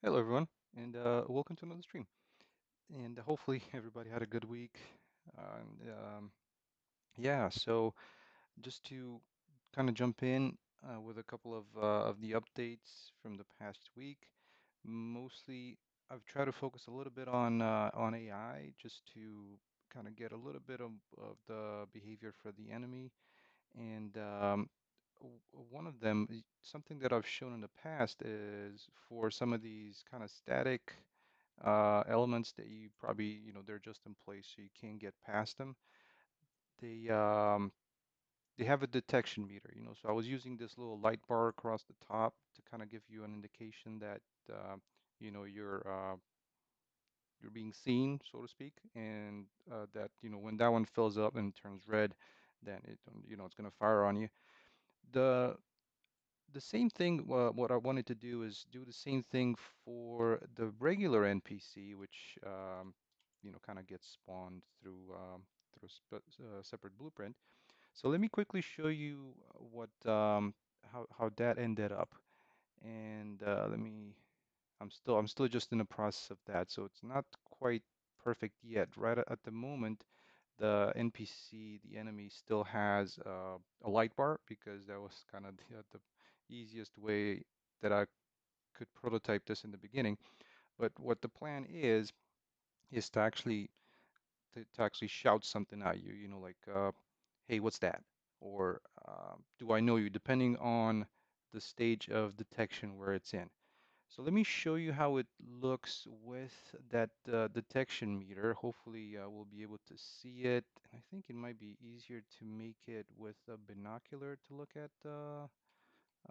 Hello, everyone, and welcome to another stream. And hopefully, everybody had a good week. And yeah, so just to kind of jump in with a couple of the updates from the past week. Mostly, I've tried to focus a little bit on AI just to kind of get a little bit of the behavior for the enemy. And one of them, something that I've shown in the past is for some of these kind of static elements that you probably, they're just in place so you can't get past them. They um, they have a detection meter. So I was using this little light bar across the top to kind of give you an indication that uh, you know you're being seen, so to speak, and that when that one fills up and turns red, then it's going to fire on you. The the same thing, what I wanted to do is do the same thing for the regular NPC, which kind of gets spawned through a separate blueprint. So let me quickly show you what how that ended up. And I'm still just in the process of that, so it's not quite perfect yet. Right at the moment, the NPC, the enemy, still has a light bar because that was kind of the easiest way that I could prototype this in the beginning. But what the plan is to actually shout something at you, like, hey, what's that? Or do I know you, depending on the stage of detection where it's in. So let me show you how it looks with that detection meter. Hopefully, we'll be able to see it. And I think it might be easier to make it with a binocular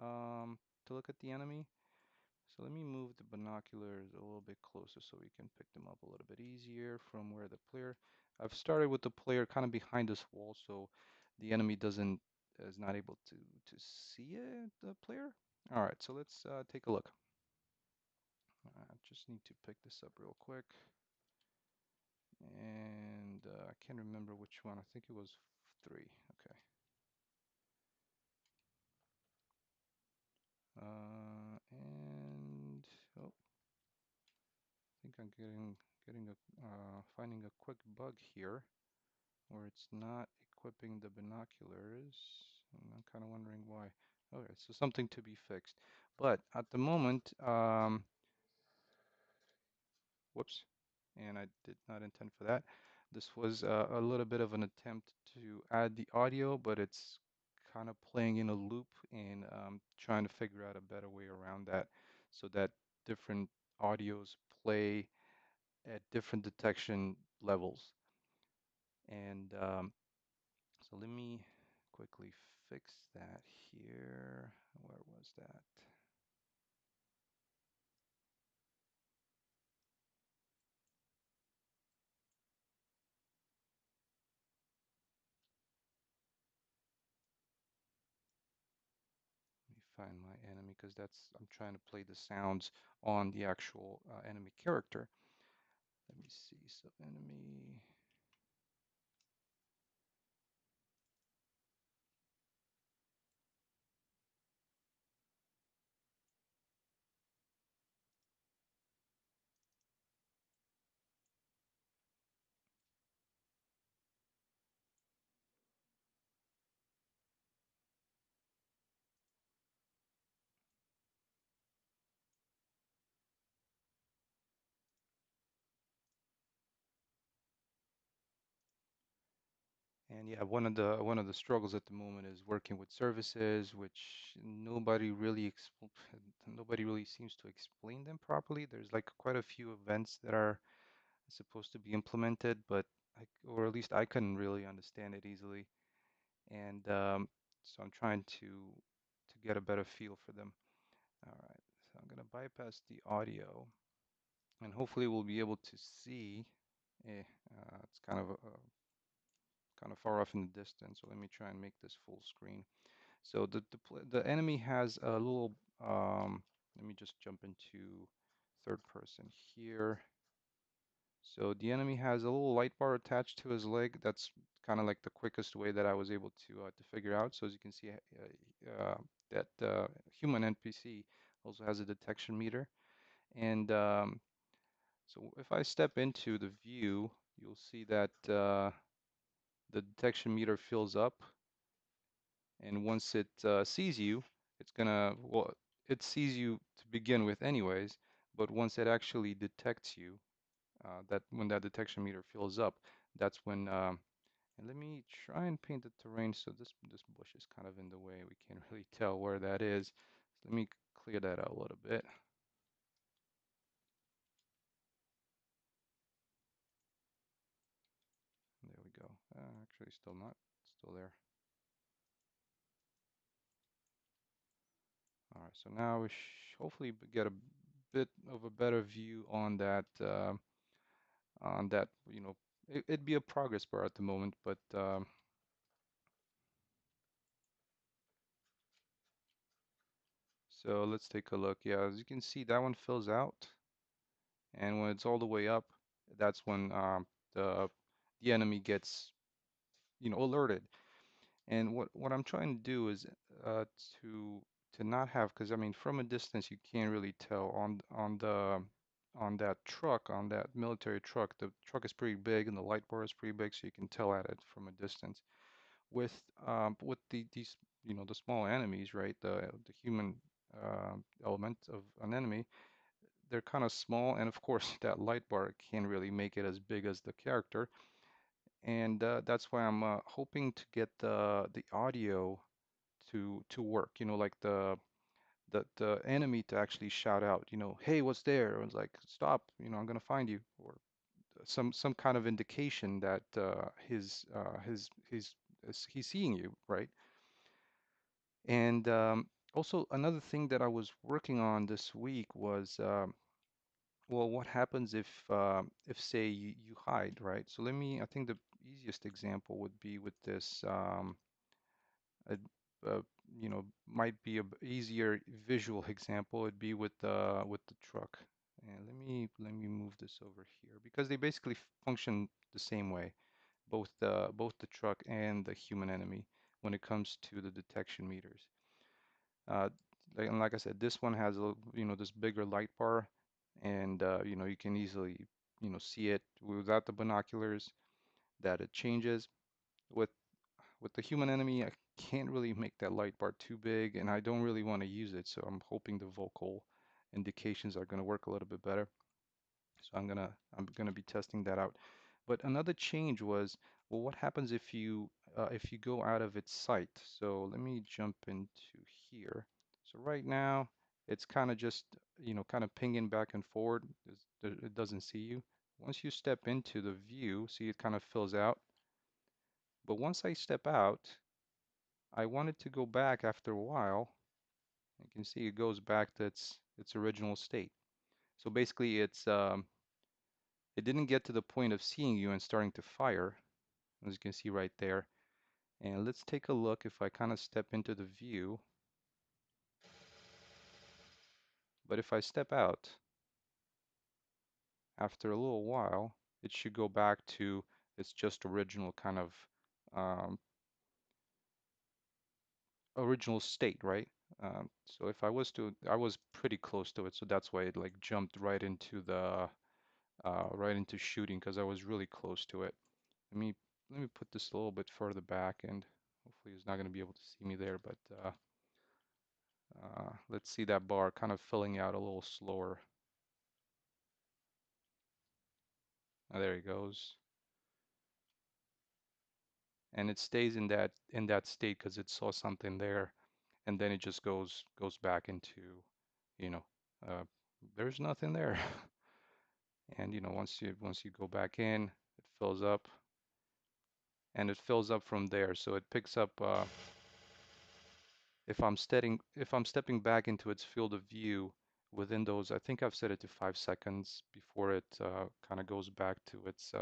um, to look at the enemy. So let me move the binoculars a little bit closer so we can pick them up a little bit easier from where the player. I've started with the player kind of behind this wall, so the enemy doesn't is not able to see it, the player. All right, so let's take a look. I just need to pick this up real quick. And I can't remember which one. I think it was 3. Okay. And oh, I think I'm getting a finding a quick bug here where it's not equipping the binoculars. And I'm kind of wondering why. Okay, so something to be fixed. But at the moment, whoops, and I did not intend for that. This was a little bit of an attempt to add the audio, but it's kind of playing in a loop and trying to figure out a better way around that so that different audios play at different detection levels. And so let me quickly fix that here. Where was that? Let me find my enemy because I'm trying to play the sounds on the actual enemy character. Let me see. So enemy. And yeah, one of the struggles at the moment is working with services, which nobody really seems to explain them properly. There's like quite a few events that are supposed to be implemented, but or at least I couldn't really understand it easily. And so I'm trying to get a better feel for them. All right, so I'm gonna bypass the audio, and hopefully we'll be able to see. It's kind of far off in the distance, so let me try and make this full screen. So the enemy has a little. Let me just jump into third person here. So the enemy has a little light bar attached to his leg. That's kind of like the quickest way that I was able to figure out. So as you can see, that human NPC also has a detection meter, And so if I step into the view, you'll see that the detection meter fills up, and once it sees you, it's gonna, well, it sees you to begin with anyways, but once it actually detects you, that when that detection meter fills up, that's when, and let me try and paint the terrain so this bush is kind of in the way. We can't really tell where that is. So let me clear that out a little bit. There we go. Actually, still not, still there. All right, so now we hopefully get a bit of a better view on that, you know, it'd be a progress bar at the moment, but so let's take a look. Yeah, as you can see, that one fills out, and when it's all the way up, that's when the the enemy gets, you know, alerted. And what I'm trying to do is uh, to to not have, because I mean, from a distance you can't really tell on that truck, on that military truck. The truck is pretty big and the light bar is pretty big, so you can tell at it from a distance. With these, you know, the small enemies, right? The human element of an enemy, they're kind of small, and of course that light bar can't really make it as big as the character. And that's why I'm hoping to get the audio to work. You know, like the enemy to actually shout out, you know, hey, what's there? Or it's like, stop, you know, I'm gonna find you, or some kind of indication that he's seeing you, right? And also another thing that I was working on this week was well, what happens if say you hide, right? So I think the easiest example would be with this a, uh, you know, might be a easier visual example. It'd be with the truck. And let me move this over here because they basically function the same way, both the truck and the human enemy when it comes to the detection meters. Uh, and like I said, this one has a, you know, this bigger light bar, and you know, you can easily, you know, see it without the binoculars that it changes. With with the human enemy, I can't really make that light bar too big, and I don't really want to use it, so I'm hoping the vocal indications are going to work a little bit better. So I'm gonna be testing that out. But another change was, well, what happens if you go out of its sight? So let me jump into here. So right now, it's kind of just, you know, kind of pinging back and forward. It doesn't see you. Once you step into the view, see it kind of fills out. But once I step out, I want it to go back after a while. You can see it goes back to its original state. So basically, it didn't get to the point of seeing you and starting to fire, as you can see right there. And let's take a look if I kind of step into the view. But if I step out, after a little while, it should go back to its just original kind of um, original state, right? So if I was pretty close to it, so that's why it like jumped right into right into shooting because I was really close to it. Let me let me put this a little bit further back, and hopefully he's not going to be able to see me there. But let's see that bar kind of filling out a little slower. There he goes, and it stays in that state because it saw something there, and then it just goes back into, you know, uh, there's nothing there. And you know, once you go back in, it fills up, and it fills up from there. So it picks up. If I'm stepping back into its field of view within those, I think I've set it to 5 seconds before it kind of goes back to its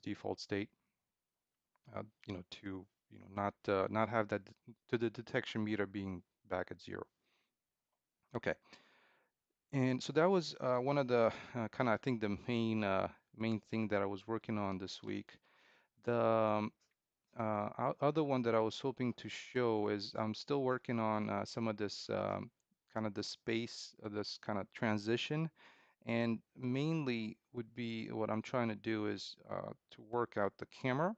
default state. You know, to not have that to the detection meter being back at 0. Okay, and so that was one of the kind of, I think, the main thing that I was working on this week. The other one that I was hoping to show is I'm still working on some of this kind of the space of this kind of transition. And mainly would be what I'm trying to do is to work out the camera.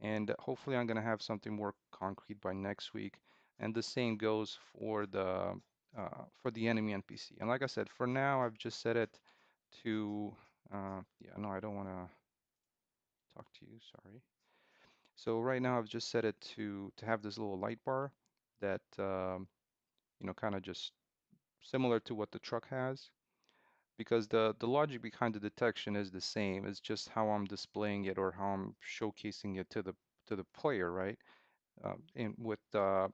And hopefully I'm going to have something more concrete by next week. And the same goes for the enemy NPC. And like I said, for now I've just set it to yeah, no, I don't want to talk to you, sorry. So right now I've just set it to have this little light bar that kind of just similar to what the truck has, because the logic behind the detection is the same. It's just how I'm displaying it or how I'm showcasing it to the player, right? And with the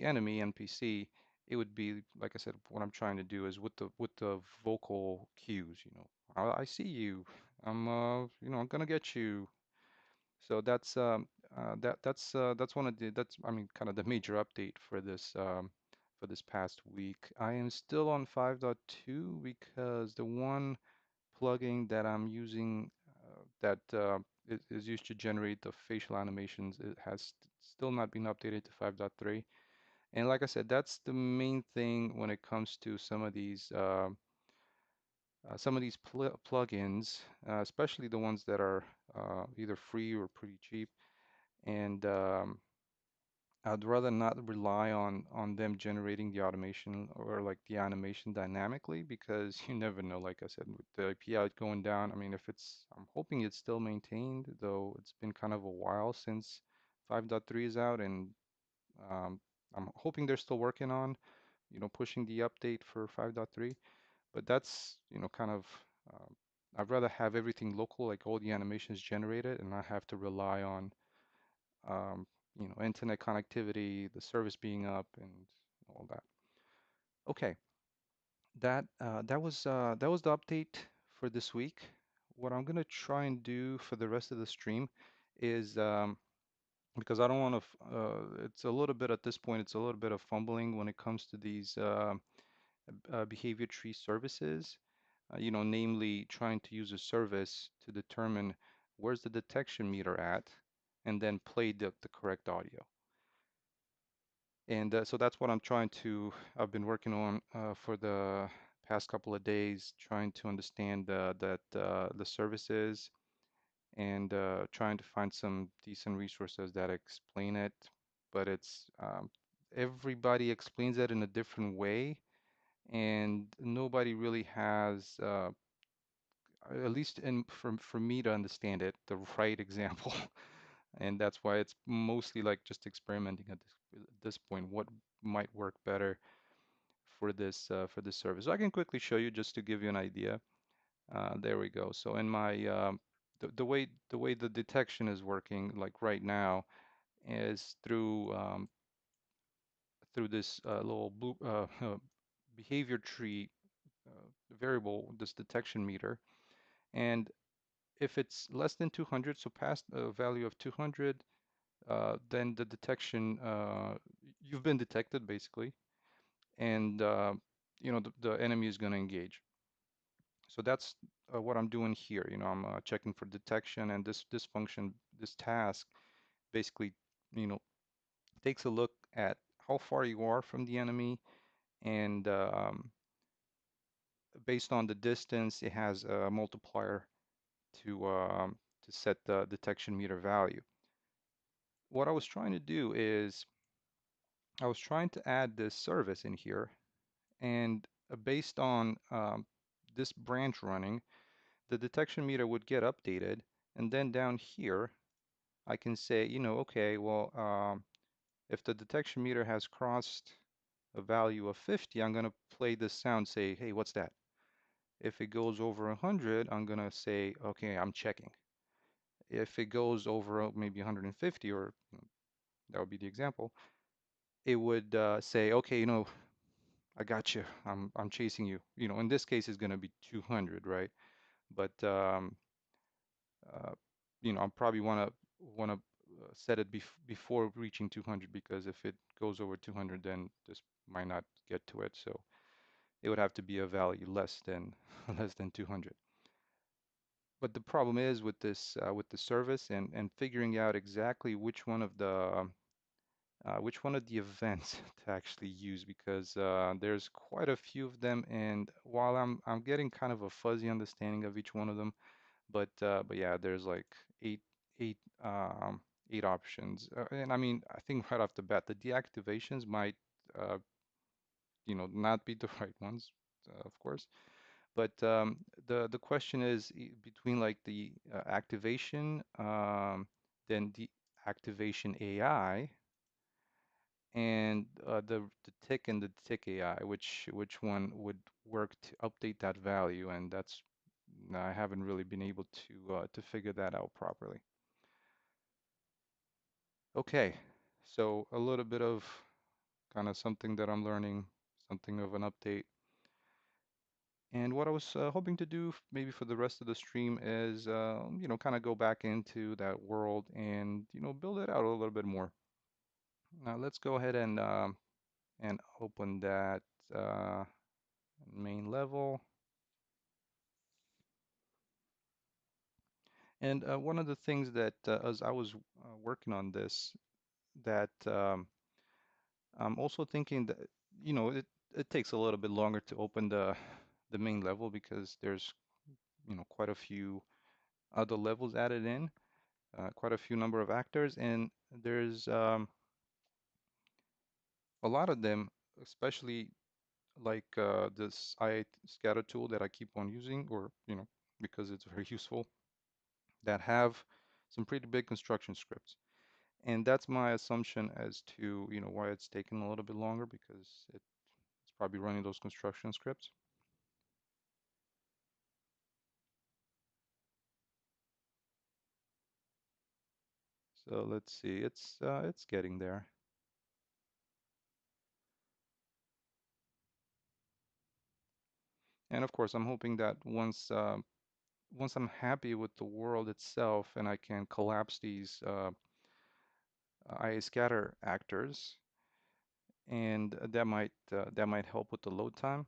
enemy NPC, it would be like I said. What I'm trying to do is with the vocal cues. I see you. I'm gonna get you. So that's one of the that's I mean kind of the major update for this past week. I am still on 5.2 because the one plugin that I'm using that is used to generate the facial animations, it has still not been updated to 5.3. And like I said, that's the main thing when it comes to some of these plugins, especially the ones that are either free or pretty cheap. And I'd rather not rely on them generating the automation or like the animation dynamically, because you never know, like I said, with the API going down. I mean, I'm hoping it's still maintained, though it's been kind of a while since 5.3 is out, and um, I'm hoping they're still working on, pushing the update for 5.3. But that's, kind of, um, I'd rather have everything local, like all the animations generated, and not have to rely on um, internet connectivity, the service being up, and all that. Okay, that was the update for this week. What I'm gonna try and do for the rest of the stream is because I don't want to. It's a little bit at this point. It's a little bit of fumbling when it comes to these behavior tree services. Namely trying to use a service to determine where's the detection meter at, and then play the correct audio. And so that's what I've been working on for the past couple of days, trying to understand the services and trying to find some decent resources that explain it. But everybody explains it in a different way, and nobody really has, at least for me to understand it, the right example. And that's why it's mostly like just experimenting at this point. What might work better for this service? So I can quickly show you just to give you an idea. There we go. So in my the way the detection is working, like right now, is through this little blue behavior tree variable, this detection meter. And if it's less than 200, so past a value of 200, then the detection, you've been detected basically, and the enemy is going to engage. So that's what I'm doing here. I'm checking for detection, and this function, this task, basically, you know, takes a look at how far you are from the enemy, and based on the distance, it has a multiplier to set the detection meter value. What I was trying to do is I was trying to add this service in here, and based on this branch running, the detection meter would get updated, and then down here I can say, okay, well, if the detection meter has crossed a value of 50, I'm going to play this sound, say, hey, what's that? If it goes over 100, I'm going to say, okay, I'm checking. If it goes over maybe 150, or that would be the example, it would say, okay, I got you. I'm chasing you. In this case, it's going to be 200, right? But uh, I probably want to set it before reaching 200, because if it goes over 200, then this might not get to it. So it would have to be a value less than less than 200. But the problem is with this with the service and figuring out exactly which one of the which one of the events to actually use because there's quite a few of them, and while I'm getting kind of a fuzzy understanding of each one of them, but yeah, there's like eight eight um, eight options, and I mean I think right off the bat the deactivations might uh, not be the right ones, of course. But the question is between like the activation, then the activation AI, and the tick and the tick AI, which one would work to update that value, and that's I haven't really been able to figure that out properly. Okay, so a little bit of kind of something that I'm learning, something of an update. And what I was hoping to do maybe for the rest of the stream is, kind of go back into that world and, build it out a little bit more. Now let's go ahead and open that uh, main level. And one of the things that as I was working on this, that I'm also thinking that, it takes a little bit longer to open the main level because there's, quite a few other levels added in, quite a few number of actors, and there's a lot of them, especially like this I scatter tool that I keep on using, or because it's very useful, that have some pretty big construction scripts. And that's my assumption as to, why it's taken a little bit longer because it's probably running those construction scripts. So let's see, it's getting there. And of course, I'm hoping that once I'm happy with the world itself and I can collapse these IA scatter actors, and that might help with the load time.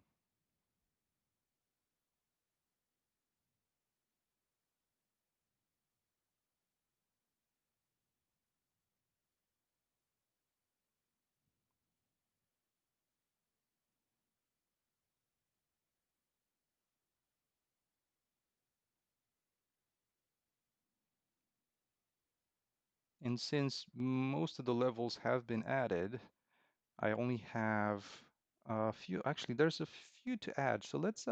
And since most of the levels have been added, I only have a few. Actually, there's a few to add. So let's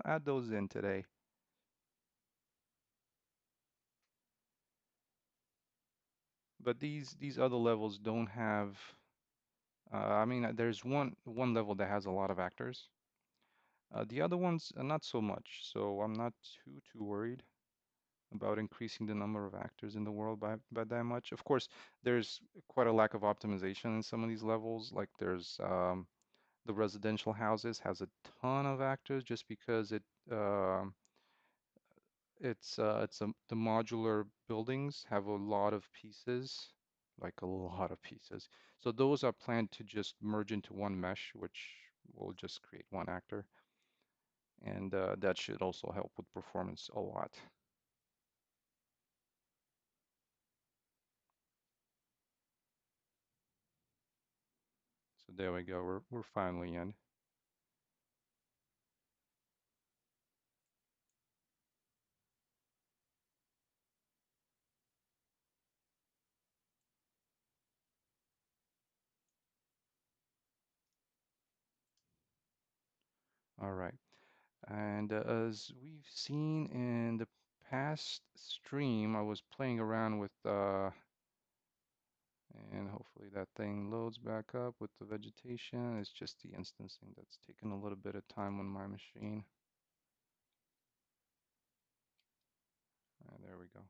add those in today. But these other levels don't have. I mean, there's one level that has a lot of actors. The other ones, not so much. So I'm not too worried about increasing the number of actors in the world by that much. Of course, there's quite a lack of optimization in some of these levels. Like there's the residential houses has a ton of actors just because the modular buildings have a lot of pieces, like a lot of pieces. So those are planned to just merge into one mesh, which will just create one actor, and that should also help with performance a lot. So there we go. We're finally in. All right. And as we've seen in the past stream, I was playing around with, and hopefully that thing loads back up with the vegetation. It's just the instancing that's taken a little bit of time on my machine. There we go.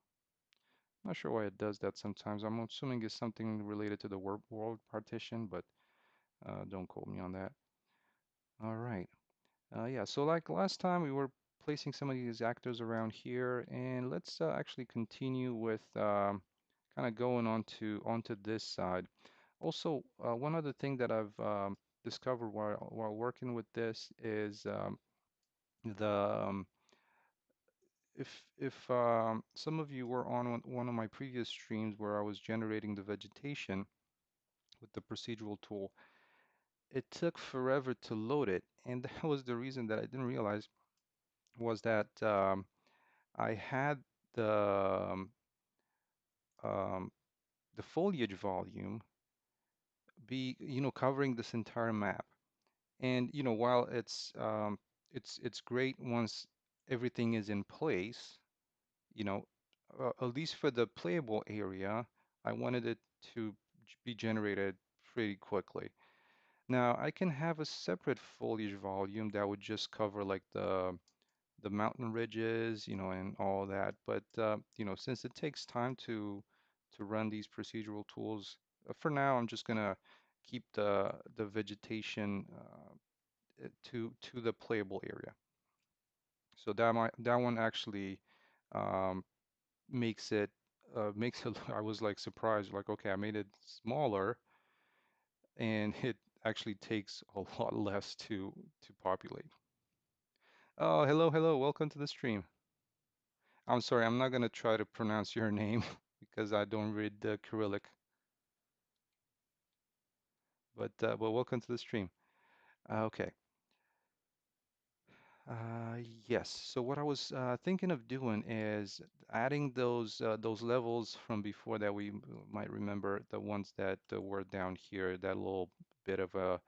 Not sure why it does that sometimes. I'm assuming it's something related to the world partition, but don't quote me on that. All right. Yeah, so like last time, we were placing some of these actors around here, and let's actually continue with kind of going onto this side. Also, one other thing that I've discovered while working with this is the if some of you were on one of my previous streams where I was generating the vegetation, with the procedural tool. It took forever to load it, and that was the reason that I didn't realize was that I had the um, um, the foliage volume be, covering this entire map. And while it's great once everything is in place, you know, at least for the playable area, I wanted it to be generated pretty quickly. Now, I can have a separate foliage volume that would just cover like the mountain ridges, and all that. But since it takes time to run these procedural tools, for now, I'm just gonna keep the vegetation to the playable area. So that one actually um, makes it. I was like surprised, like okay, I made it smaller, and it actually takes a lot less to populate. Oh, hello, hello, welcome to the stream. I'm sorry, I'm not gonna try to pronounce your name because I don't read the Cyrillic, but welcome to the stream. Okay. Uh, yes. So what I was thinking of doing is adding those levels from before that we might remember, the ones that were down here, that little bit of a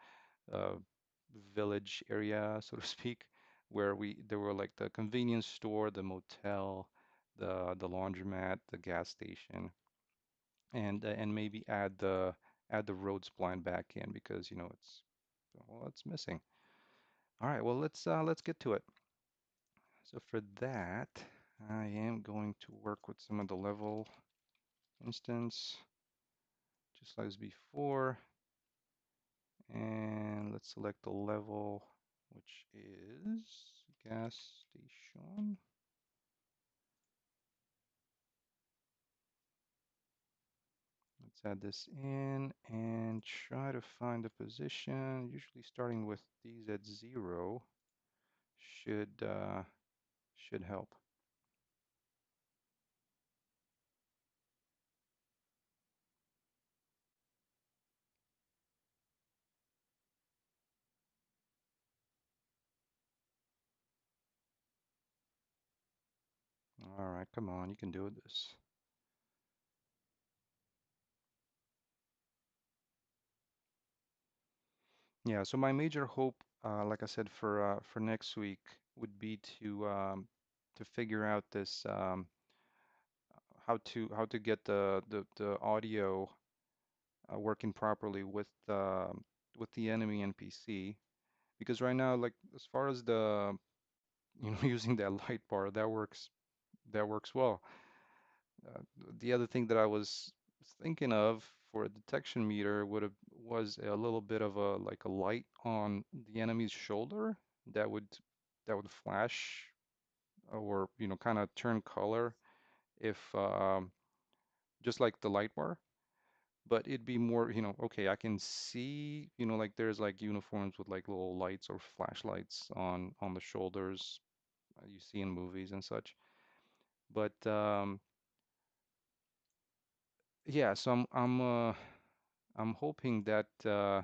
village area, so to speak, where we there were like the convenience store, the motel, the laundromat, the gas station, and maybe add the roads blind back in because it's missing. All right, well let's get to it. So for that, I am going to work with some of the level instance, just like as before, and let's select the level, which is gas station. Let's add this in and try to find a position. Usually starting with these at 0 should should help. All right, come on, you can do this. Yeah, so my major hope, like I said, for next week would be to figure out this how to get the audio working properly with the enemy NPC. Because right now, like as far as the using that light bar, that works well. Uh, the other thing that I was thinking of for a detection meter was a little bit of a like a light on the enemy's shoulder that would that would flash or kind of turn color if just like the light bar, but it'd be more, okay, I can see, like there's like uniforms with like little lights or flashlights on the shoulders you see in movies and such. But yeah, so I'm hoping that uh,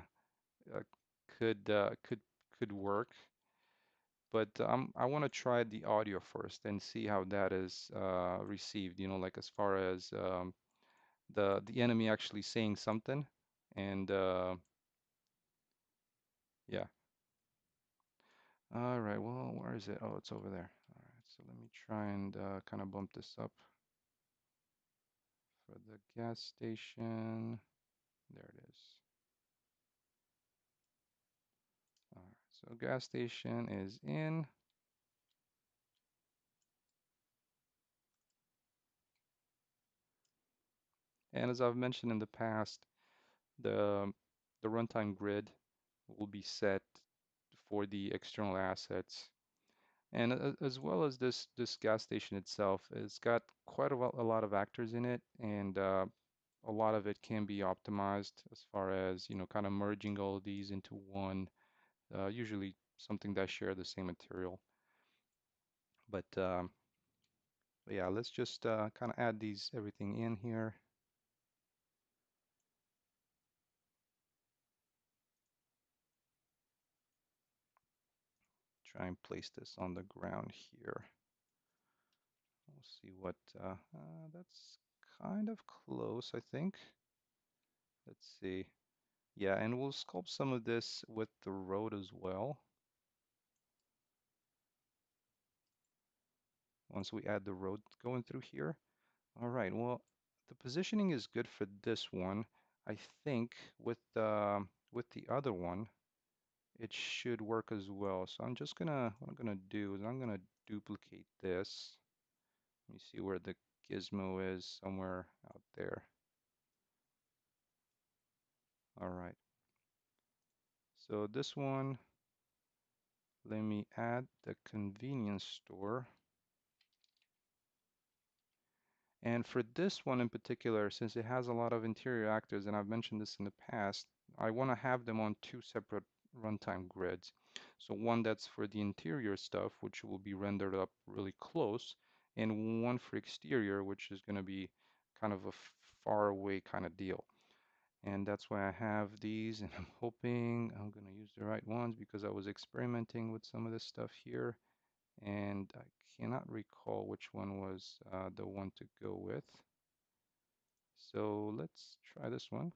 could work, but I want to try the audio first and see how that is received. Like as far as the enemy actually saying something, and yeah. All right. Well, where is it? Oh, it's over there. All right. So let me try and kind of bump this up for the gas station. There it is. All right. So gas station is in. And as I've mentioned in the past, the the runtime grid will be set for the external assets. And as well as this gas station itself, it's got quite a lot of actors in it, and a lot of it can be optimized as far as, kind of merging all of these into one, usually something that share the same material. But yeah, let's just kind of add these everything in here. try and place this on the ground here. We'll see what, that's kind of close, I think. Let's see. Yeah, and we'll sculpt some of this with the road as well. Once we add the road going through here. All right, well, the positioning is good for this one. I think with the other one, it should work as well. So what I'm gonna do is I'm gonna duplicate this. Let me see where the gizmo is, somewhere out there. All right. So this one, let me add the convenience store. And for this one in particular, since it has a lot of interior actors, and I've mentioned this in the past, I want to have them on two separate runtime grids. So one that's for the interior stuff, which will be rendered up really close, and one for exterior, which is going to be kind of a far away kind of deal. And that's why I have these, and I'm hoping I'm going to use the right ones because I was experimenting with some of this stuff here, and I cannot recall which one was the one to go with. So let's try this one.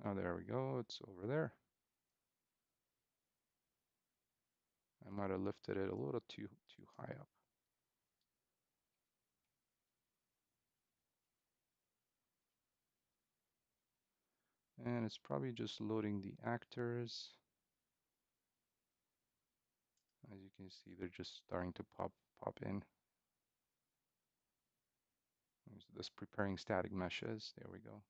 Oh, there we go. It's over there. I might have lifted it a little too high up. And it's probably just loading the actors. As you can see, they're just starting to pop in. There's this preparing static meshes. There we go.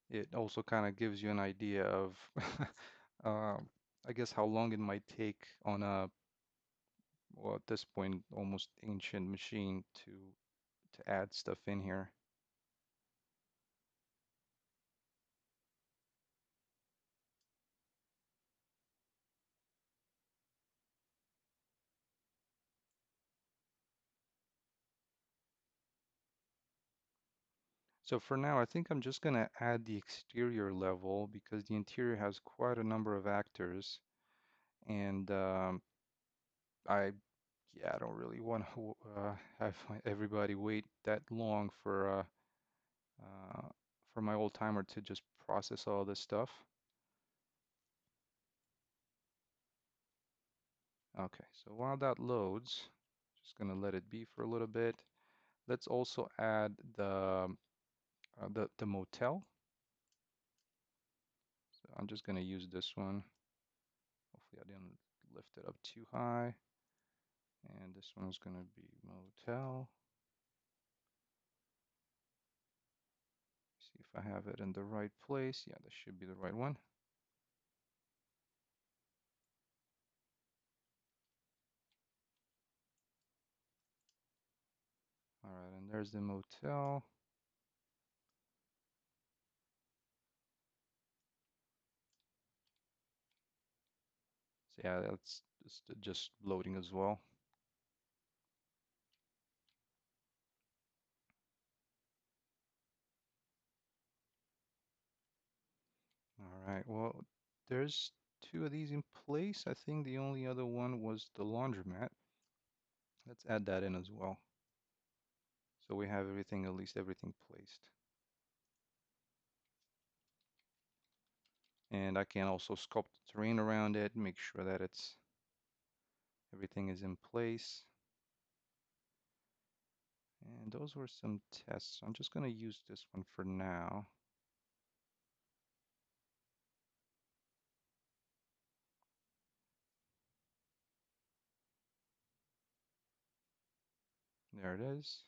It also kind of gives you an idea of, I guess, how long it might take on a, well, at this point, almost ancient machine to add stuff in here. So for now, I think I'm just going to add the exterior level because the interior has quite a number of actors. And I, yeah, I don't really want to have everybody wait that long uh, for my old timer to just process all this stuff. Okay, so while that loads, just going to let it be for a little bit. Let's also add the motel. So I'm just going to use this one. Hopefully I didn't lift it up too high. And this one's going to be motel. See if I have it in the right place. Yeah, this should be the right one. All right, and there's the motel. So yeah, that's just loading as well. All right, well, there's two of these in place. I think the only other one was the laundromat. Let's add that in as well. So we have everything, at least everything placed. And I can also sculpt the terrain around it, make sure that everything is in place. And those were some tests. So I'm just going to use this one for now. There it is.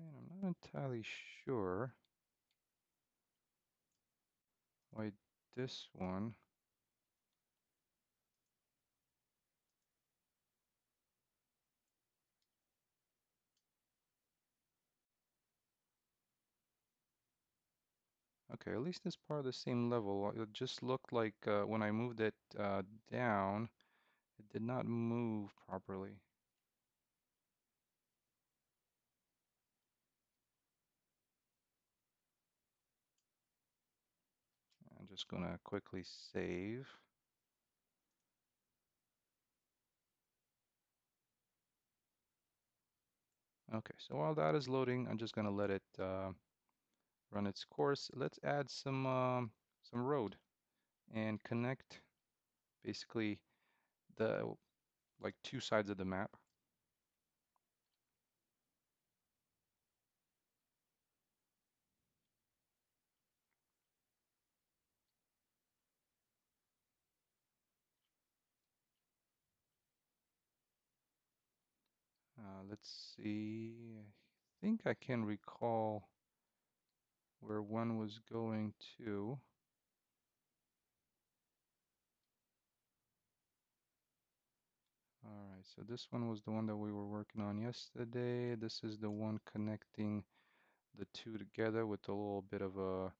And I'm not entirely sure why this one. Okay, at least it's part of the same level. It just looked like when I moved it down, it did not move properly. I'm just gonna quickly save. Okay, so while that is loading, I'm just gonna let it run its course. Let's add some road and connect basically the like two sides of the map. Let's see. I think I can recall where one was going to. All right, so this one was the one that we were working on yesterday. This is the one connecting the two together with a little bit of a,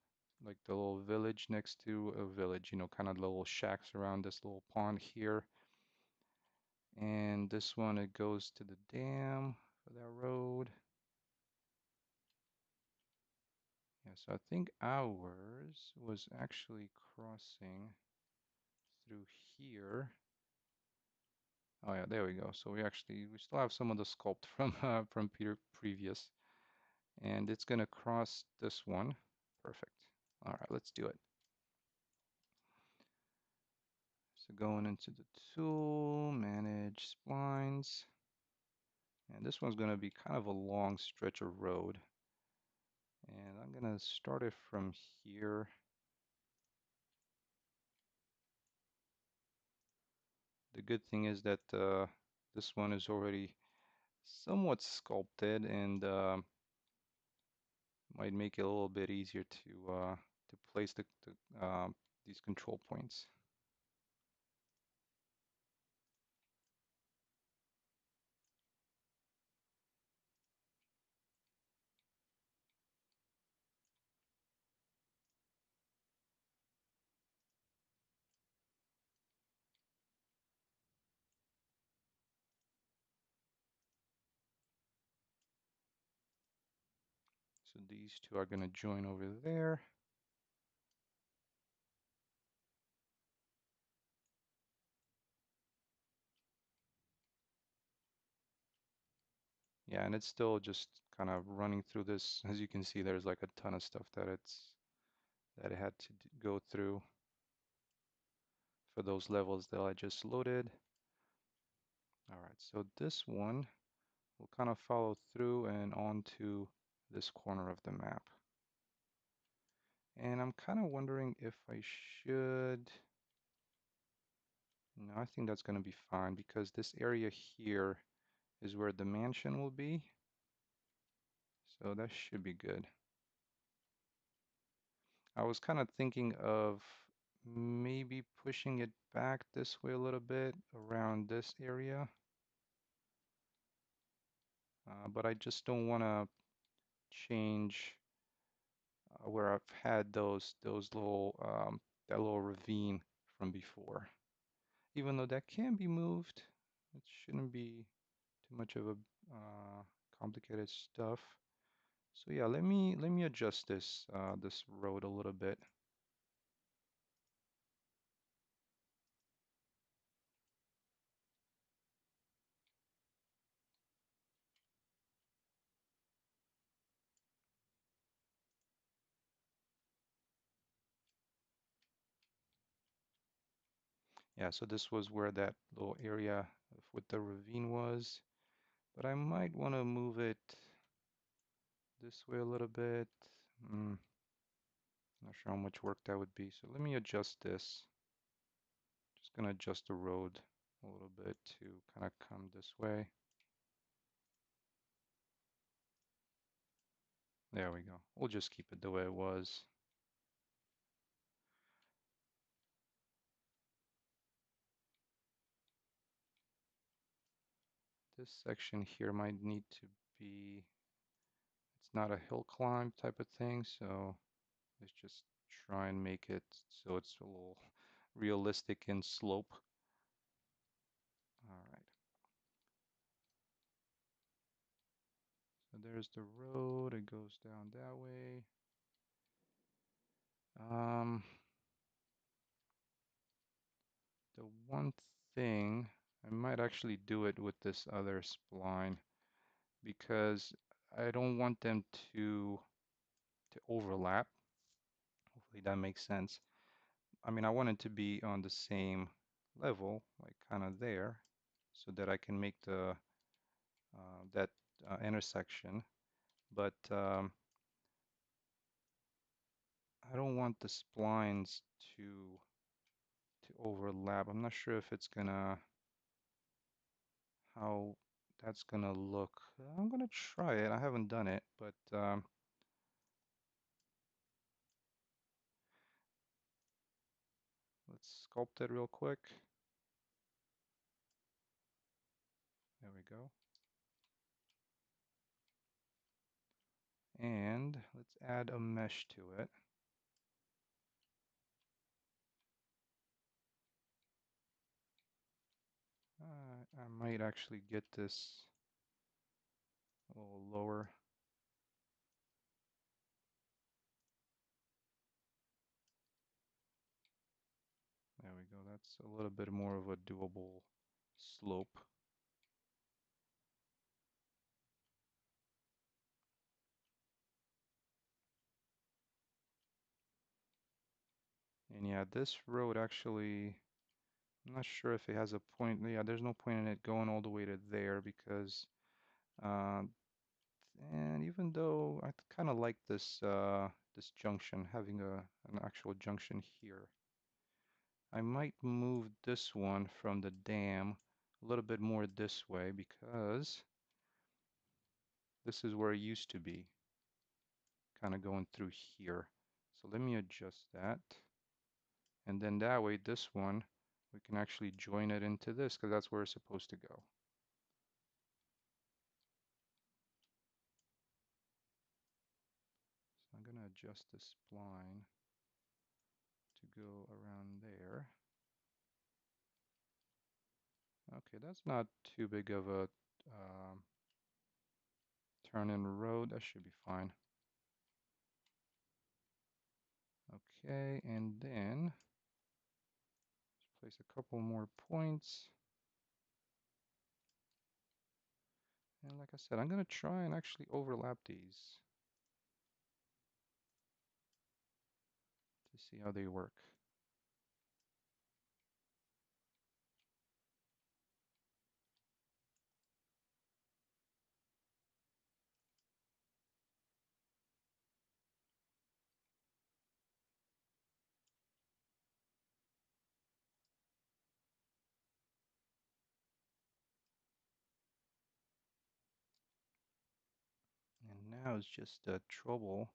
like the little village next to a village, you know, kind of little shacks around this little pond here. And this one, it goes to the dam for that road. Yeah, so I think ours was actually crossing through here. Oh yeah, there we go. So we still have some of the sculpt from Peter previous, and it's gonna cross this one. Perfect. All right, let's do it. So going into the tool, manage splines, and this one's gonna be kind of a long stretch of road, and I'm gonna start it from here. The good thing is that this one is already somewhat sculpted and might make it a little bit easier to place these control points. So these two are going to join over there. Yeah, and it's still just kind of running through this. As you can see, there's like a ton of stuff that it had to go through for those levels that I just loaded. All right, so this one will kind of follow through and onto this corner of the map. And I'm kind of wondering if I should. No, I think that's going to be fine because this area here is where the mansion will be. So that should be good. I was kind of thinking of maybe pushing it back this way a little bit around this area. But I just don't want to change where I've had those little that little ravine from before. Even though that can be moved, it shouldn't be too much of a complicated stuff. So yeah, let me adjust this road a little bit. Yeah, so this was where that little area with the ravine was, but I might want to move it this way a little bit. Not sure how much work that would be. So let me adjust this. Just gonna adjust the road a little bit to kind of come this way. There we go. We'll just keep it the way it was. This section here might need to be, it's not a hill climb type of thing, so let's just try and make it so it's a little realistic in slope. All right. So there's the road. It goes down that way. Um, the one thing, I might actually do it with this other spline because I don't want them to overlap. Hopefully that makes sense. I mean, I want it to be on the same level, like kind of there, so that I can make the that intersection. But I don't want the splines to to overlap. I'm not sure if it's gonna how that's gonna look. I'm gonna try it. I haven't done it, but let's sculpt it real quick. There we go. And let's add a mesh to it. I might actually get this a little lower. There we go. That's a little bit more of a doable slope. And yeah, this road actually, I'm not sure if it has a point. Yeah, there's no point in it going all the way to there because, uh, and even though I kind of like this this junction, having an actual junction here, I might move this one from the dam a little bit more this way because this is where it used to be, kind of going through here. So let me adjust that. And then that way, this one, we can actually join it into this because that's where it's supposed to go. So I'm going to adjust the spline to go around there. Okay, that's not too big of a turn in road. That should be fine. Okay, and then let's place a couple more points. And like I said, I'm going to try and actually overlap these to see how they work. And now it's just the trouble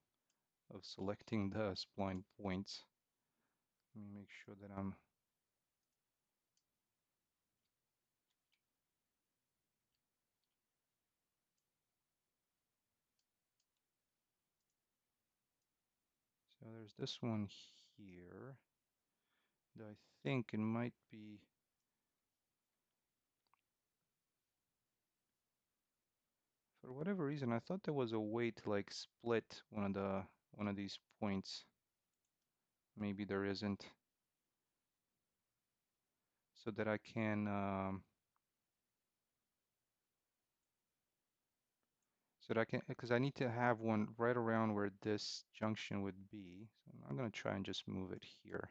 of selecting the spline points. Let me make sure that I'm so there's this one here that I think it might be. For whatever reason, I thought there was a way to like split one of these points. Maybe there isn't. So that I can so that I can because I need to have one right around where this junction would be. So I'm gonna try and just move it here.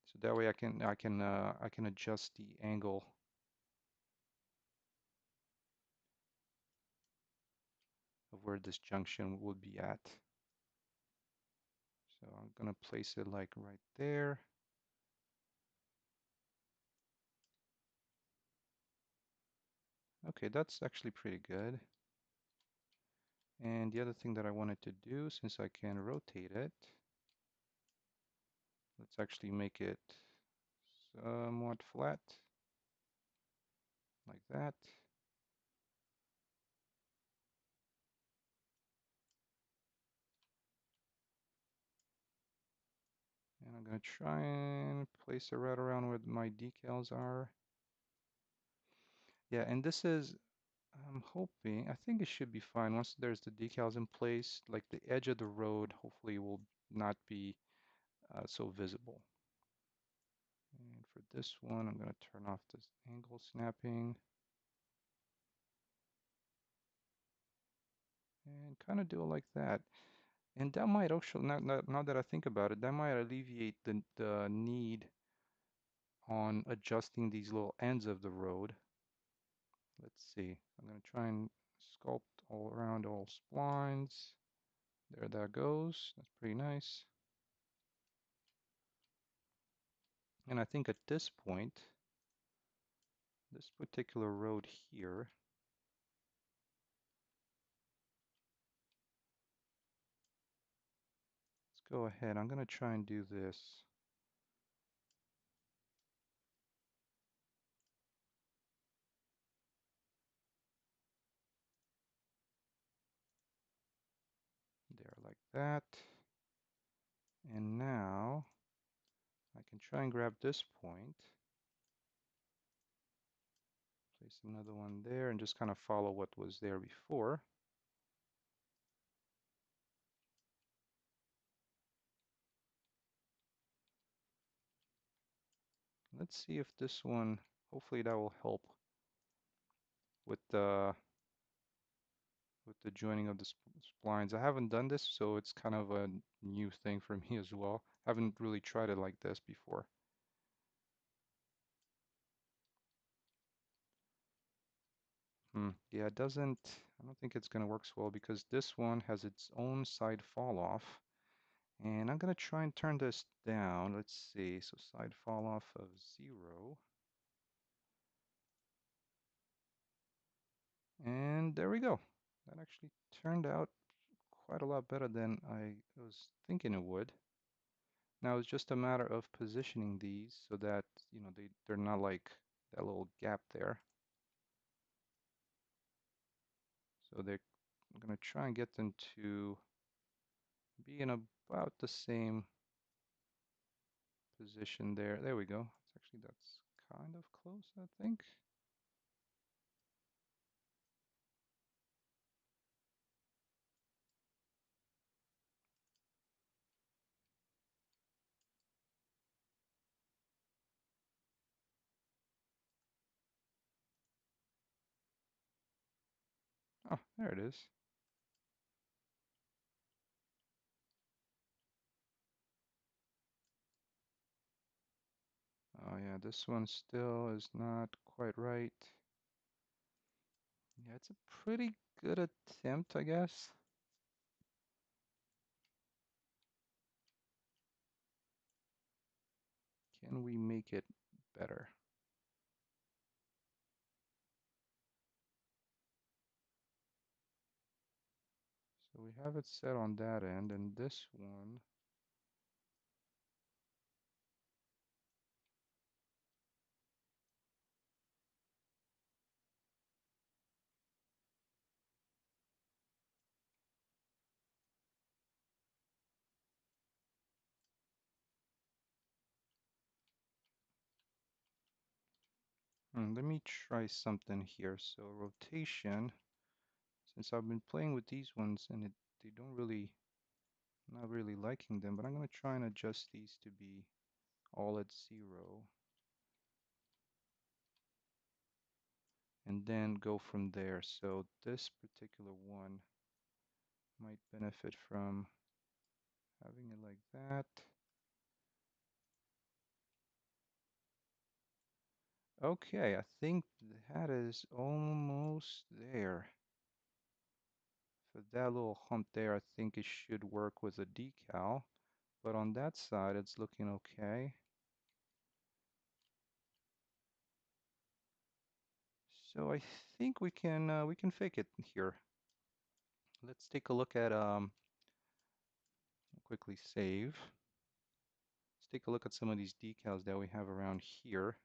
So that way I can adjust the angle of where this junction would be at. So I'm gonna place it like right there. Okay, that's actually pretty good. And the other thing that I wanted to do, since I can rotate it, let's actually make it somewhat flat, like that. And I'm going to try and place it right around where my decals are. Yeah, and this is, I'm hoping, I think it should be fine once there's the decals in place, like the edge of the road, hopefully will not be so visible. And for this one, I'm going to turn off this angle snapping and kind of do it like that. And that might actually, now that I think about it, that might alleviate the need on adjusting these little ends of the road. Let's see. I'm going to try and sculpt all around all splines. There that goes. That's pretty nice. And I think at this point, this particular road here, let's go ahead. I'm going to try and do this. There, like that. And now I can try and grab this point, place another one there, and just kind of follow what was there before. Let's see if this one, hopefully that will help with the joining of the splines. I haven't done this, so it's kind of a new thing for me as well. I haven't really tried it like this before. Yeah, it doesn't, I don't think it's going to work so well because this one has its own side fall off. And I'm going to try and turn this down. Let's see. So side fall off of 0. And there we go. That actually turned out quite a lot better than I was thinking it would. Now it's just a matter of positioning these so that, they're not like that little gap there. So I'm going to try and get them to be in about the same position there. There we go. That's kind of close, I think. Oh, there it is. Oh yeah, this one still is not quite right. Yeah, it's a pretty good attempt, I guess. Can we make it better? So we have it set on that end, and this one, let me try something here. So rotation, since I've been playing with these ones and they don't really, not really liking them, but I'm going to try and adjust these to be all at 0. And then go from there. So this particular one might benefit from having it like that. Okay, I think that is almost there. For that little hump there, I think it should work with a decal. But on that side, it's looking okay. So I think we can fake it here. Let's take a look at quickly save. Let's take a look at some of these decals that we have around here.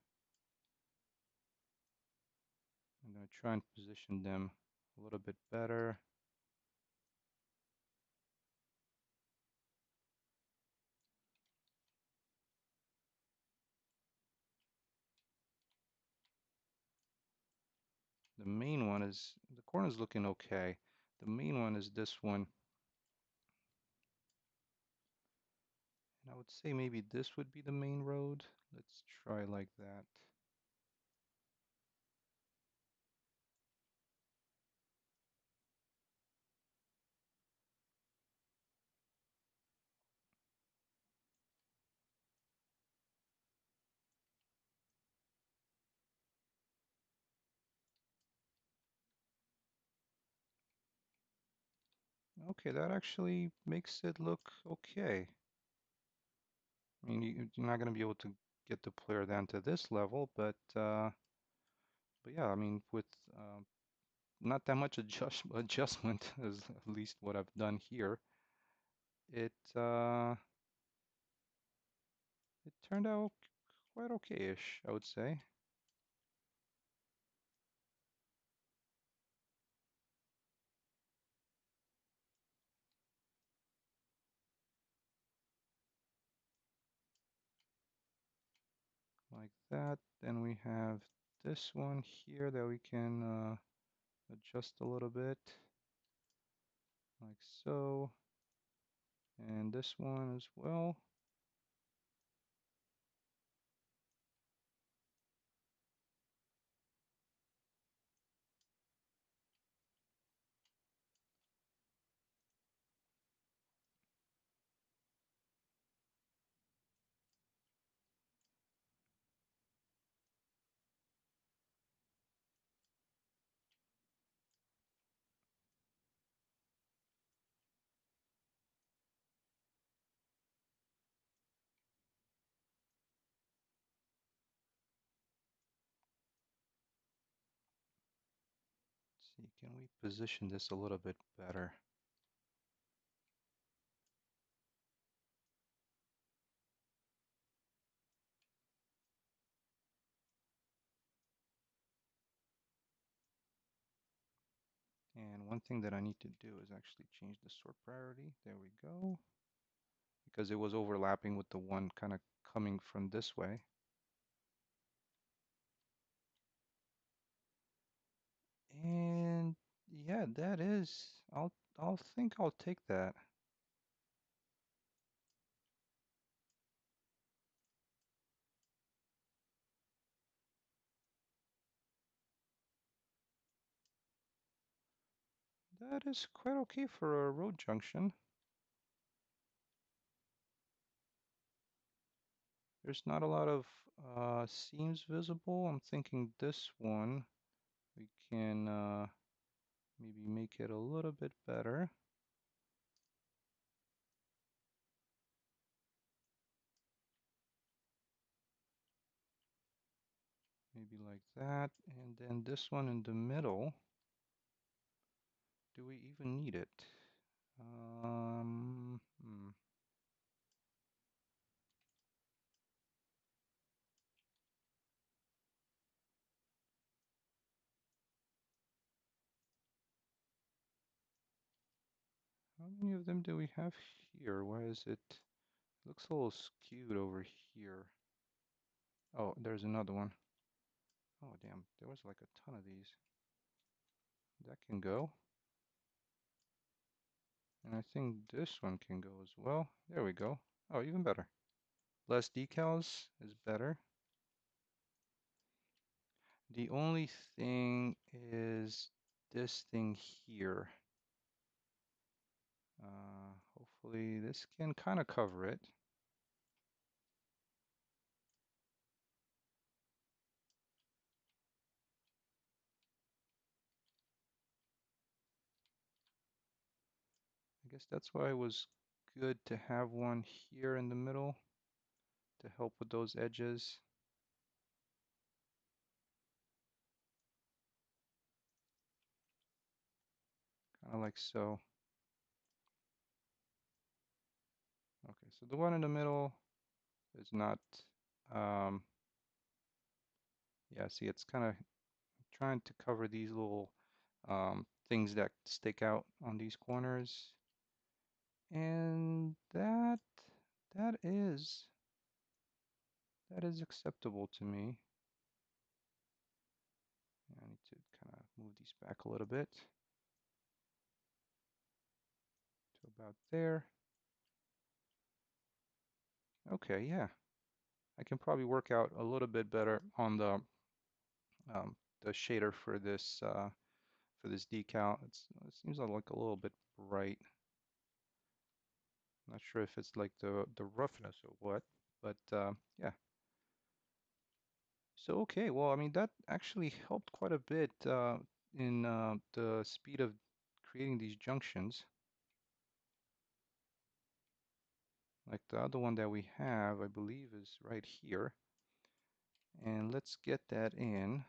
I'm going to try and position them a little bit better. The main one is, the corner is looking okay. The main one is this one. And I would say maybe this would be the main road. Let's try like that. Okay, that actually makes it look okay. I mean, you're not going to be able to get the player down to this level, but yeah, I mean, with not that much adjustment is at least what I've done here. It it turned out quite okay-ish, I would say. Like that. Then we have this one here that we can adjust a little bit, like so. And this one as well. Let's see, can we position this a little bit better? And one thing that I need to do is actually change the sort priority. There we go. Because it was overlapping with the one kind of coming from this way. And yeah, that is, I'll think I'll take that. That is quite okay for a road junction. There's not a lot of seams visible. I'm thinking this one, we can maybe make it a little bit better. Maybe like that. And then this one in the middle, do we even need it? Hmm. How many of them do we have here? Why is it? Looks a little skewed over here. Oh, there's another one. Oh, damn. There was like a ton of these. That can go. And I think this one can go as well. There we go. Oh, even better. Less decals is better. The only thing is this thing here. Hopefully this can kind of cover it. I guess that's why it was good to have one here in the middle to help with those edges. like so. Okay, so the one in the middle is not, um, yeah, see, it's kind of trying to cover these little things that stick out on these corners. And that is that is acceptable to me. I need to kind of move these back a little bit to about there. Okay, yeah. I can probably work out a little bit better on the shader for this decal. It seems like a little bit bright. Not sure if it's like the roughness or what, but yeah. So okay, well, I mean that actually helped quite a bit in the speed of creating these junctions. Like the other one that we have, I believe, is right here. And let's get that in.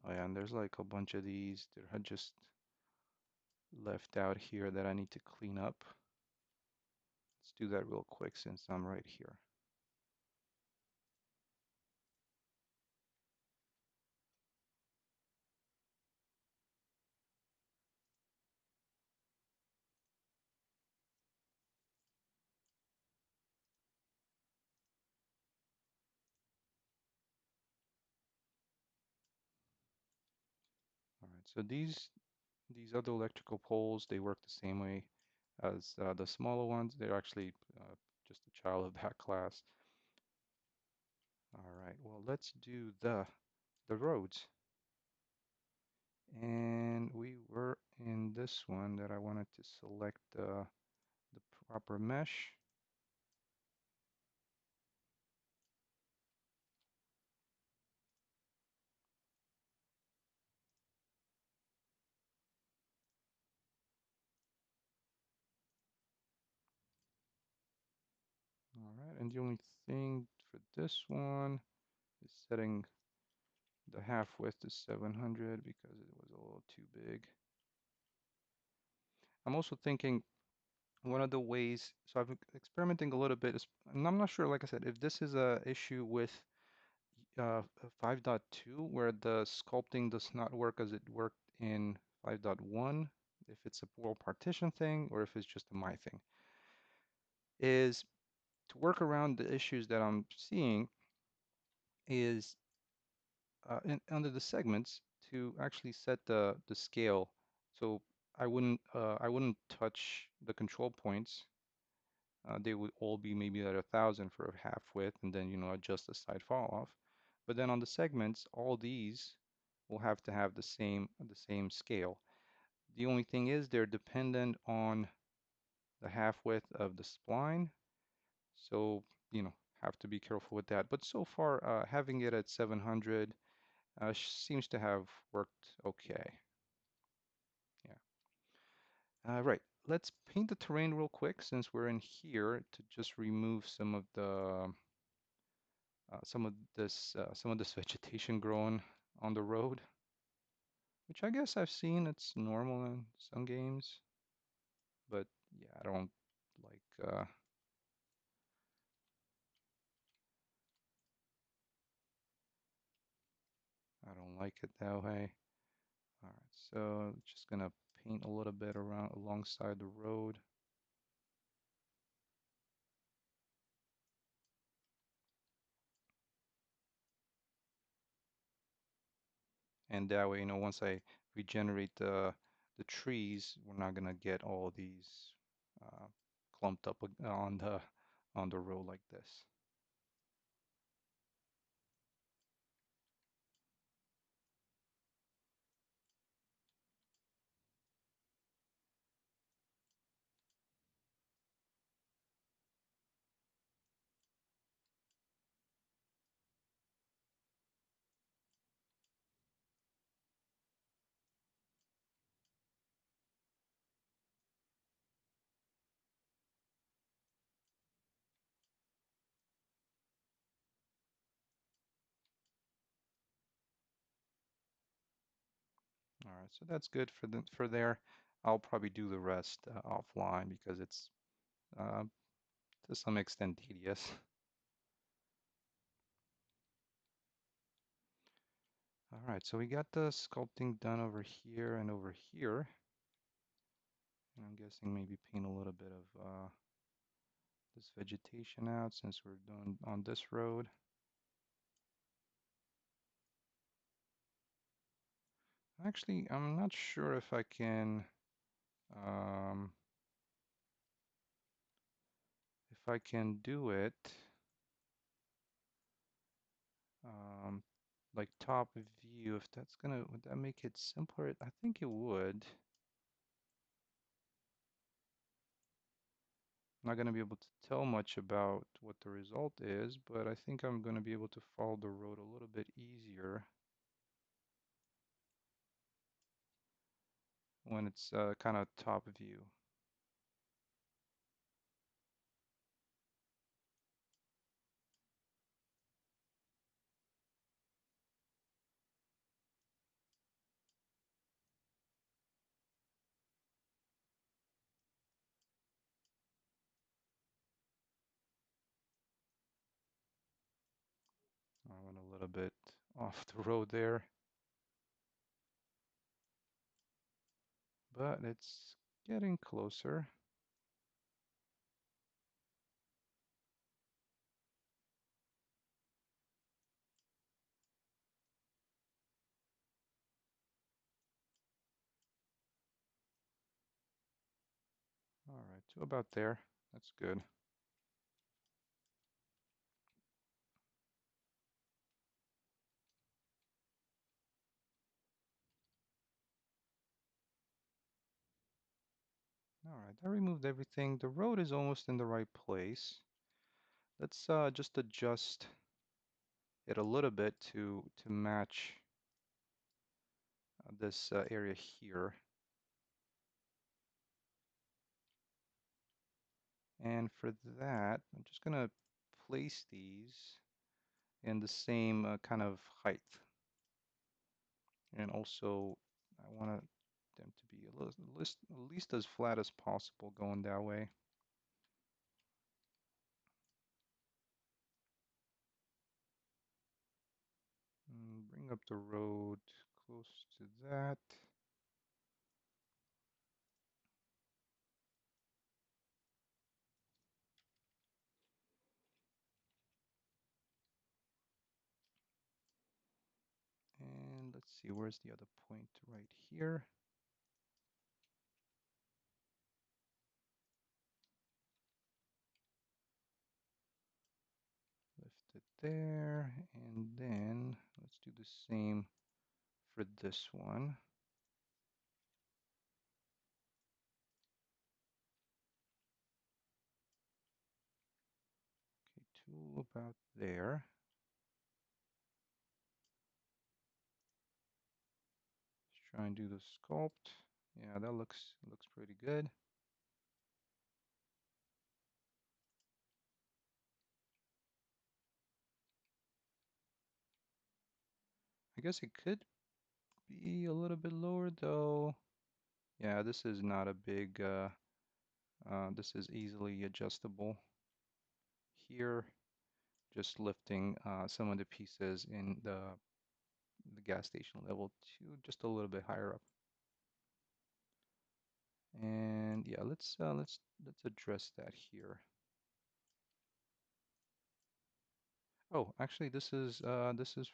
Oh yeah, and there's like a bunch of these that are just left out here that I need to clean up. Let's do that real quick since I'm right here. All right, so these other electrical poles, they work the same way as the smaller ones. They're actually just a child of that class. All right, well, let's do the roads. And we were in this one that I wanted to select the proper mesh. All right, and the only thing for this one is setting the half width to 700 because it was a little too big. I'm also thinking one of the ways, so I've been experimenting a little bit, and I'm not sure, like I said, if this is a issue with 5.2 where the sculpting does not work as it worked in 5.1, if it's a world partition thing or if it's just a my thing, is to work around the issues that I'm seeing is under the segments to actually set the scale. So I wouldn't touch the control points. They would all be maybe at 1,000 for a half width, and then adjust the side fall off. But then on the segments, all these will have to have the same scale. The only thing is they're dependent on the half width of the spline, so have to be careful with that. But so far, having it at 700 seems to have worked okay. Yeah. Right. Let's paint the terrain real quick since we're in here to just remove some of this vegetation growing on the road, which I guess I've seen it's normal in some games, but yeah, I don't like it that way. All right, so just gonna paint a little bit around alongside the road. And that way, once I regenerate the trees, we're not gonna get all these uh, clumped up on the road like this. right, so that's good for there. I'll probably do the rest offline because it's uh, to some extent tedious. All right, so we got the sculpting done over here and over here. And I'm guessing maybe paint a little bit of this vegetation out since we're doing on this road. Actually, I'm not sure um, if I can do it um, like top view. If that's would that make it simpler? I think it would. I'm not gonna be able to tell much about what the result is, but I think I'm gonna be able to follow the road a little bit easier when it's kind of top view. I went a little bit off the road there, but it's getting closer. All right, to about there. That's good. All right, I removed everything. The road is almost in the right place. Let's just adjust it a little bit to match this area here. And for that, I'm just gonna place these in the same kind of height. And also, I want them to be at least as flat as possible going that way. Bring up the road close to that. And let's see, where's the other point? Right here. Lift it there, and then let's do the same for this one. Okay, two about there. Let's try and do the sculpt. Yeah, that looks pretty good. I guess it could be a little bit lower though. Yeah, this is not a big, this is easily adjustable. Here, just lifting some of the pieces in the gas station level to just a little bit higher up. And yeah, let's address that here. Oh, actually, this is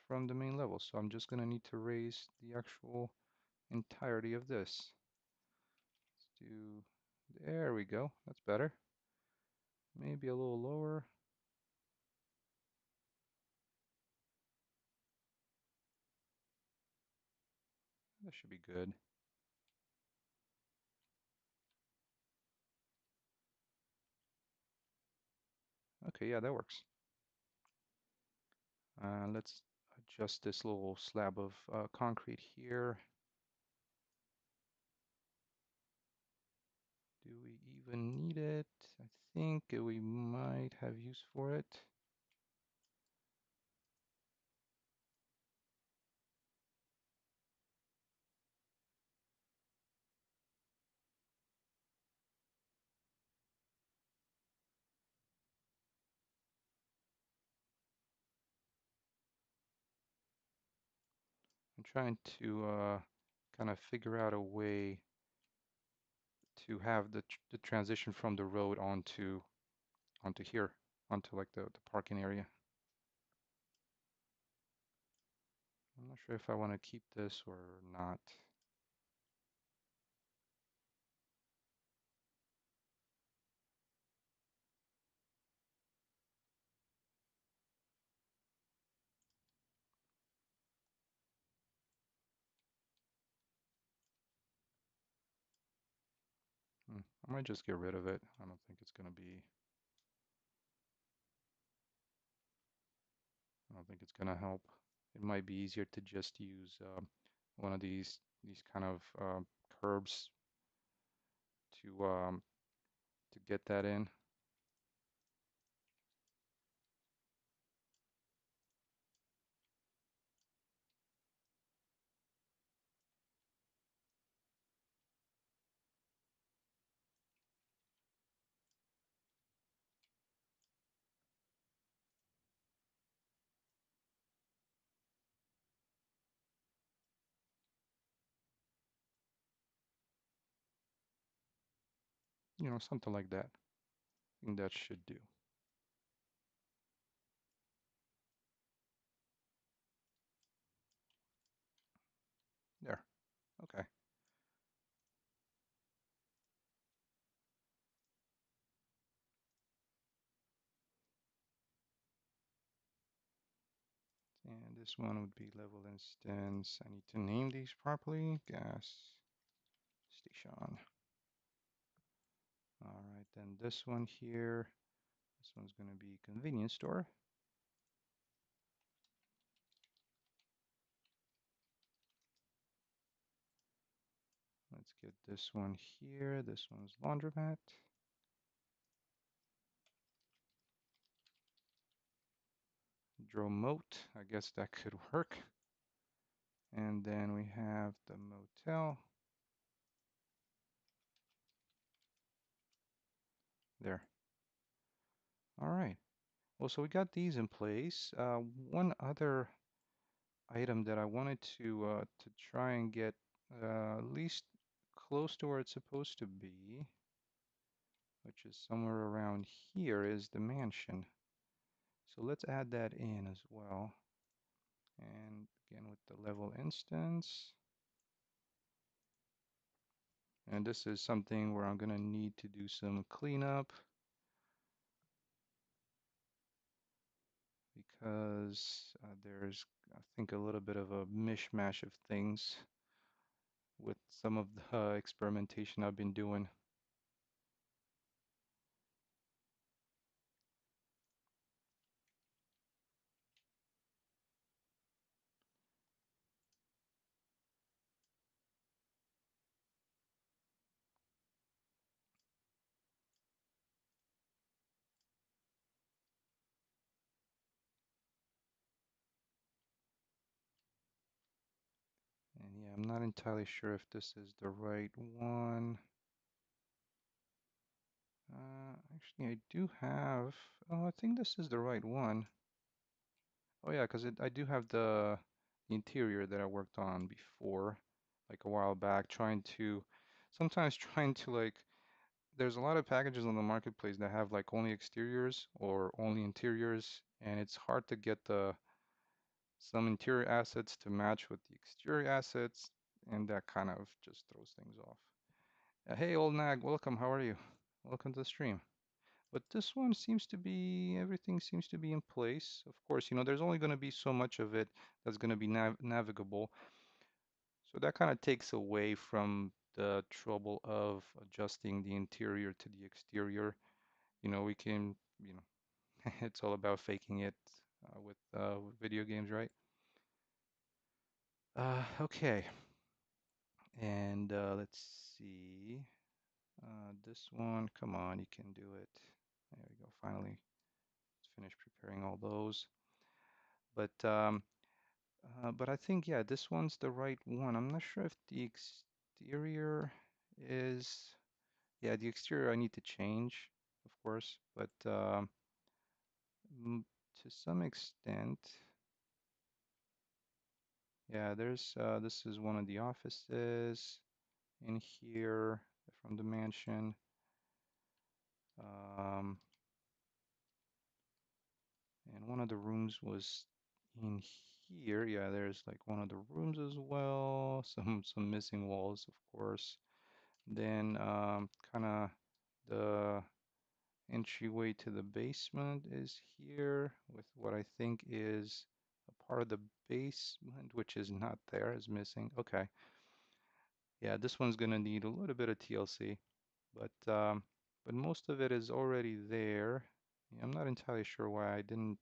from the main level, so I'm just gonna need to raise the actual entirety of this. Let's do, there we go. That's better. Maybe a little lower. That should be good. Okay, yeah, that works. Let's adjust this little slab of concrete here. Do we even need it? I think we might have use for it. I'm trying to kind of figure out a way to have the transition from the road onto here, onto like the parking area. I'm not sure if I want to keep this or not. I might just get rid of it. I don't think it's gonna be. I don't think it's gonna help. It might be easier to just use one of these kind of curbs to get that in. Something like that. I think that should do. There. Okay. And this one would be level instance. I need to name these properly. Gas station. All right, then this one here. This one's going to be convenience store. Let's get this one here. This one's laundromat. Dromote. I guess that could work. And then we have the motel. There. All right. Well, so we got these in place. One other item that I wanted to try and get at least close to where it's supposed to be, which is somewhere around here, is the mansion. So let's add that in as well. And again with the level instance. And this is something where I'm going to need to do some cleanup because there's, I think, a little bit of a mishmash of things with some of the experimentation I've been doing. And yeah, I'm not entirely sure if this is the right one. Actually, I do have, oh, I think this is the right one. Oh yeah, because I do have the interior that I worked on before, like a while back, sometimes trying to like, there's a lot of packages on the marketplace that have like only exteriors or only interiors, and it's hard to get some interior assets to match with the exterior assets, and that kind of just throws things off. Hey, old nag, welcome. How are you? Welcome to the stream. But this one seems to be, everything seems to be in place. Of course, there's only going to be so much of it that's going to be navigable. So that kind of takes away from the trouble of adjusting the interior to the exterior. We can, it's all about faking it with video games, right? Okay. And let's see. This one, come on, you can do it. There we go. Finally, let's finish preparing all those. But I think, yeah, this one's the right one. I'm not sure if the exterior is, yeah, the exterior I need to change, of course, but to some extent, Yeah, there's this is one of the offices in here from the mansion. Um, and one of the rooms was in here. Yeah, there's like one of the rooms as well. Some missing walls, of course. Then kind of the entryway to the basement is here with what I think is a part of the basement, which is not there, is missing. Okay. Yeah, this one's gonna need a little bit of TLC, but most of it is already there. Yeah, I'm not entirely sure why I didn't.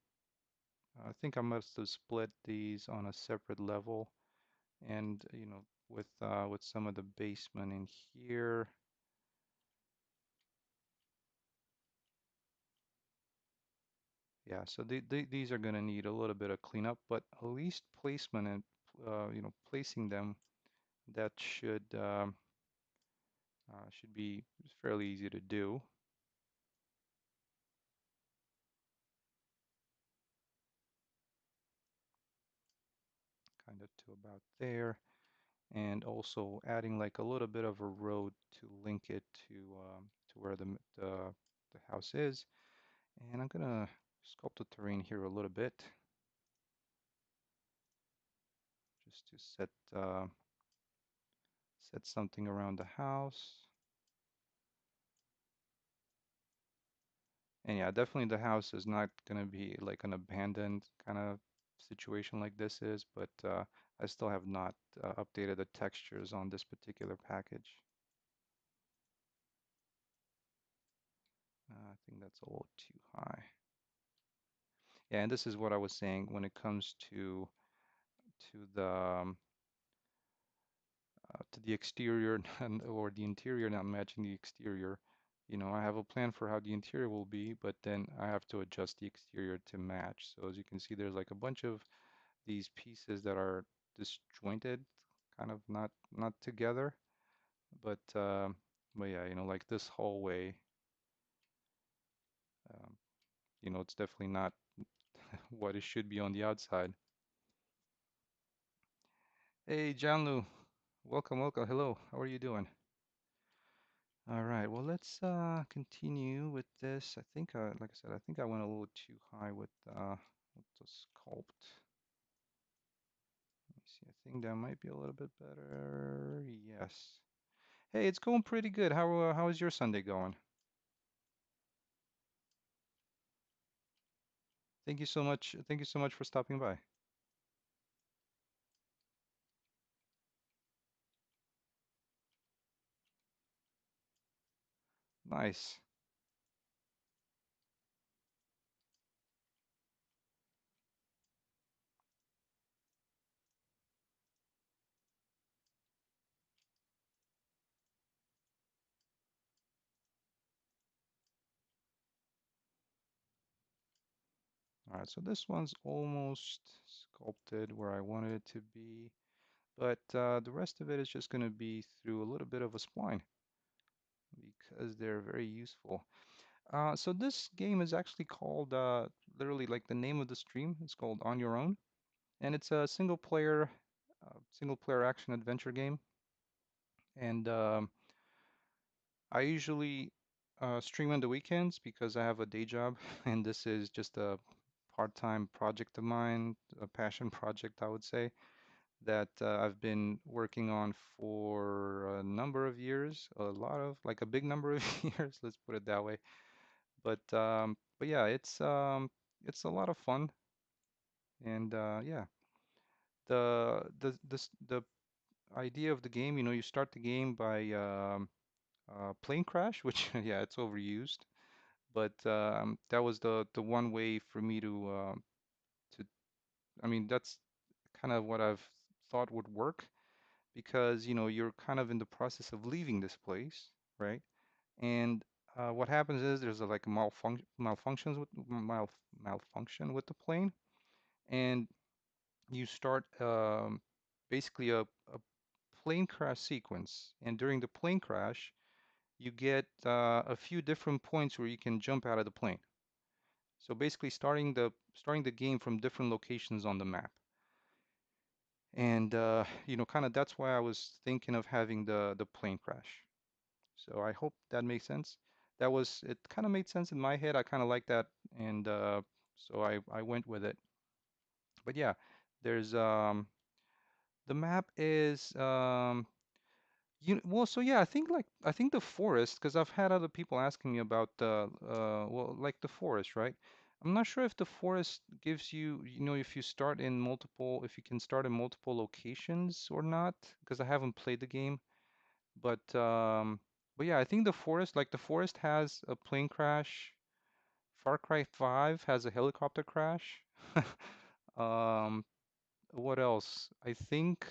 I think I must have split these on a separate level, and with some of the basement in here. Yeah, so these are gonna need a little bit of cleanup, but at least placement and placing them, that should be fairly easy to do. Kind of to about there. And also adding like a little bit of a road to link it to where the house is. And I'm gonna sculpt the terrain here a little bit just to set something around the house. And yeah, definitely the house is not gonna be like an abandoned kind of situation like this is, but I still have not updated the textures on this particular package. I think that's a little too high. Yeah, and this is what I was saying when it comes to the exterior or the interior not matching the exterior. I have a plan for how the interior will be, but then I have to adjust the exterior to match. So as you can see, there's like a bunch of these pieces that are disjointed, kind of not together. But yeah, like this hallway, um, it's definitely not what it should be on the outside. Hey, Janlu, welcome, welcome. Hello, how are you doing? All right, well, let's continue with this. I think, like I said, I think I went a little too high with the sculpt. Let me see. I think that might be a little bit better. Yes. Hey, it's going pretty good. How is your Sunday going? Thank you so much. Thank you so much for stopping by. Nice. All right, so this one's almost sculpted where I wanted it to be, but the rest of it is just going to be through a little bit of a spline because they're very useful. So this game is actually called literally like the name of the stream. It's called On Your Own, and it's a single player action adventure game. And I usually stream on the weekends because I have a day job, and this is just a part-time project of mine, a passion project, I would say, that I've been working on for a number of years, like a big number of years, let's put it that way. But yeah, it's a lot of fun, and yeah, the idea of the game, you start the game by plane crash, which yeah, it's overused, but that was the one way for me to I mean, that's kind of what I've thought would work because you're kind of in the process of leaving this place, right? And what happens is there's like a malfunction with the plane, and you start basically a plane crash sequence. And during the plane crash, you get a few different points where you can jump out of the plane. So basically, starting the game from different locations on the map. And kind of that's why I was thinking of having the plane crash. So I hope that makes sense. That was it kind of made sense in my head. I kind of like that, and so I went with it. But yeah, there's the map is well, so yeah, I think the forest, because I've had other people asking me about the well, like the forest, right? I'm not sure if the forest gives you, if you start in multiple, if you can start in multiple locations or not, because I haven't played the game. But yeah, I think the forest, like the forest has a plane crash. Far Cry 5 has a helicopter crash. Um, what else? I think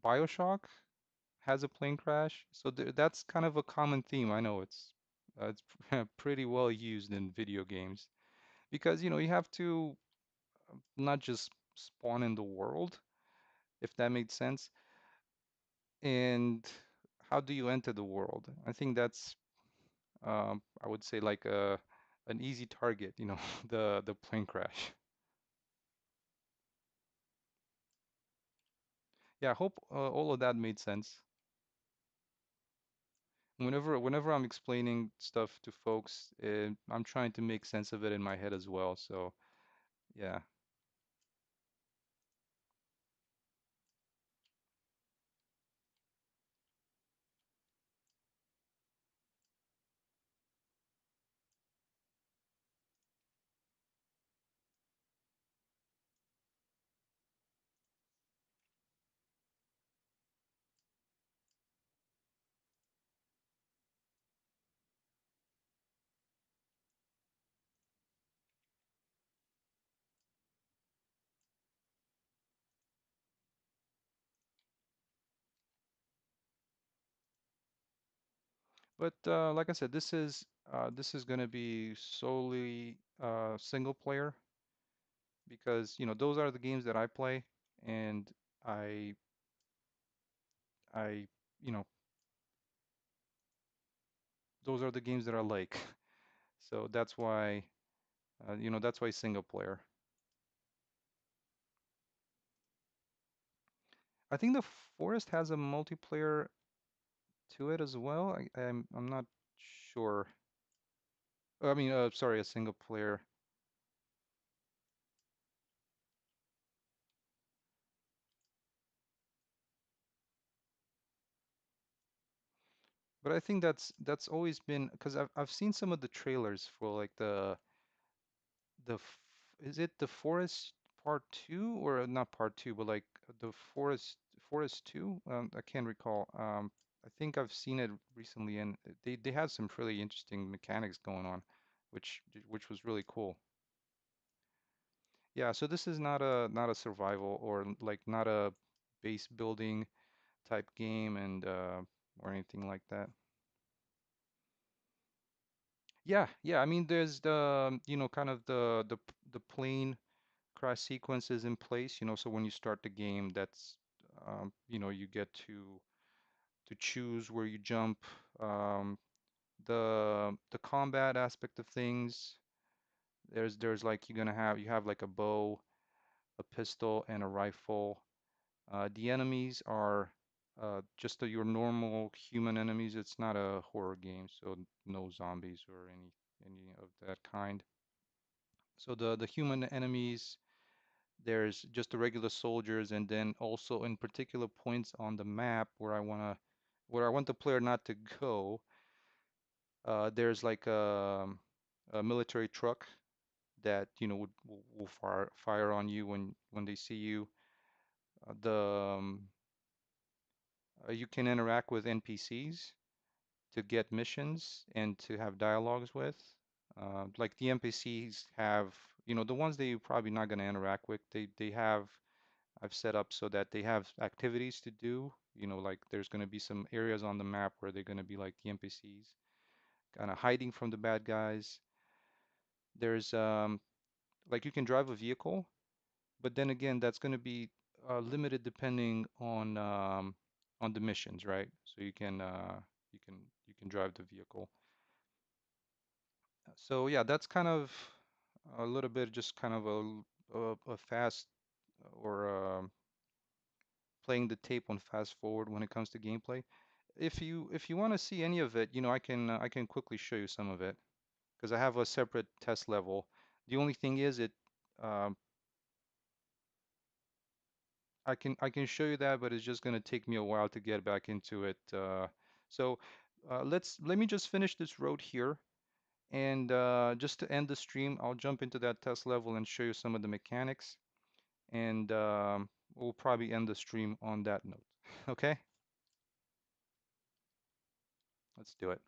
BioShock has a plane crash. So that's kind of a common theme. I know it's pretty well used in video games because you have to not just spawn in the world, if that makes sense. And how do you enter the world? I think that's I would say like a an easy target, the plane crash. Yeah, I hope all of that made sense. Whenever I'm explaining stuff to folks, I'm trying to make sense of it in my head as well. So yeah. But like I said, this is going to be solely single player because those are the games that I play, and I I you know those are the games that I like. So that's why single player. I think the Forest has a multiplayer to it as well. I'm not sure. I mean, sorry, a single player. But I think that's always been because I've seen some of the trailers for like is it the Forest Part 2 or not Part 2, but like the Forest 2? I can't recall. I think I've seen it recently, and they had some really interesting mechanics going on, which was really cool. Yeah, so this is not a survival or like not a base building type game and or anything like that. Yeah, yeah. I mean, there's kind of the plane crash sequences in place, so when you start the game, that's you get to choose where you jump. Um, the combat aspect of things, there's like you have like a bow, a pistol, and a rifle. The enemies are just your normal human enemies. It's not a horror game, so no zombies or any of that kind. So the human enemies, there's just the regular soldiers, and then also in particular points on the map where I want the player not to go, there's like a military truck that will fire on you when they see you. The You can interact with NPCs to get missions and to have dialogues with. Like the NPCs have, the ones that you're probably not going to interact with, they have I've set up so that they have activities to do. Like there's going to be some areas on the map where they're going to be like the NPCs, kind of hiding from the bad guys. There's like you can drive a vehicle, but then again, that's going to be limited depending on the missions, right? So you can you can drive the vehicle. So yeah, that's kind of a little bit just kind of a fast or playing the tape on fast forward when it comes to gameplay. If you want to see any of it, I can quickly show you some of it because I have a separate test level. The only thing is um, I can show you that, but it's just going to take me a while to get back into it. Let me just finish this road here, and just to end the stream, I'll jump into that test level and show you some of the mechanics, and we'll probably end the stream on that note. Okay, let's do it.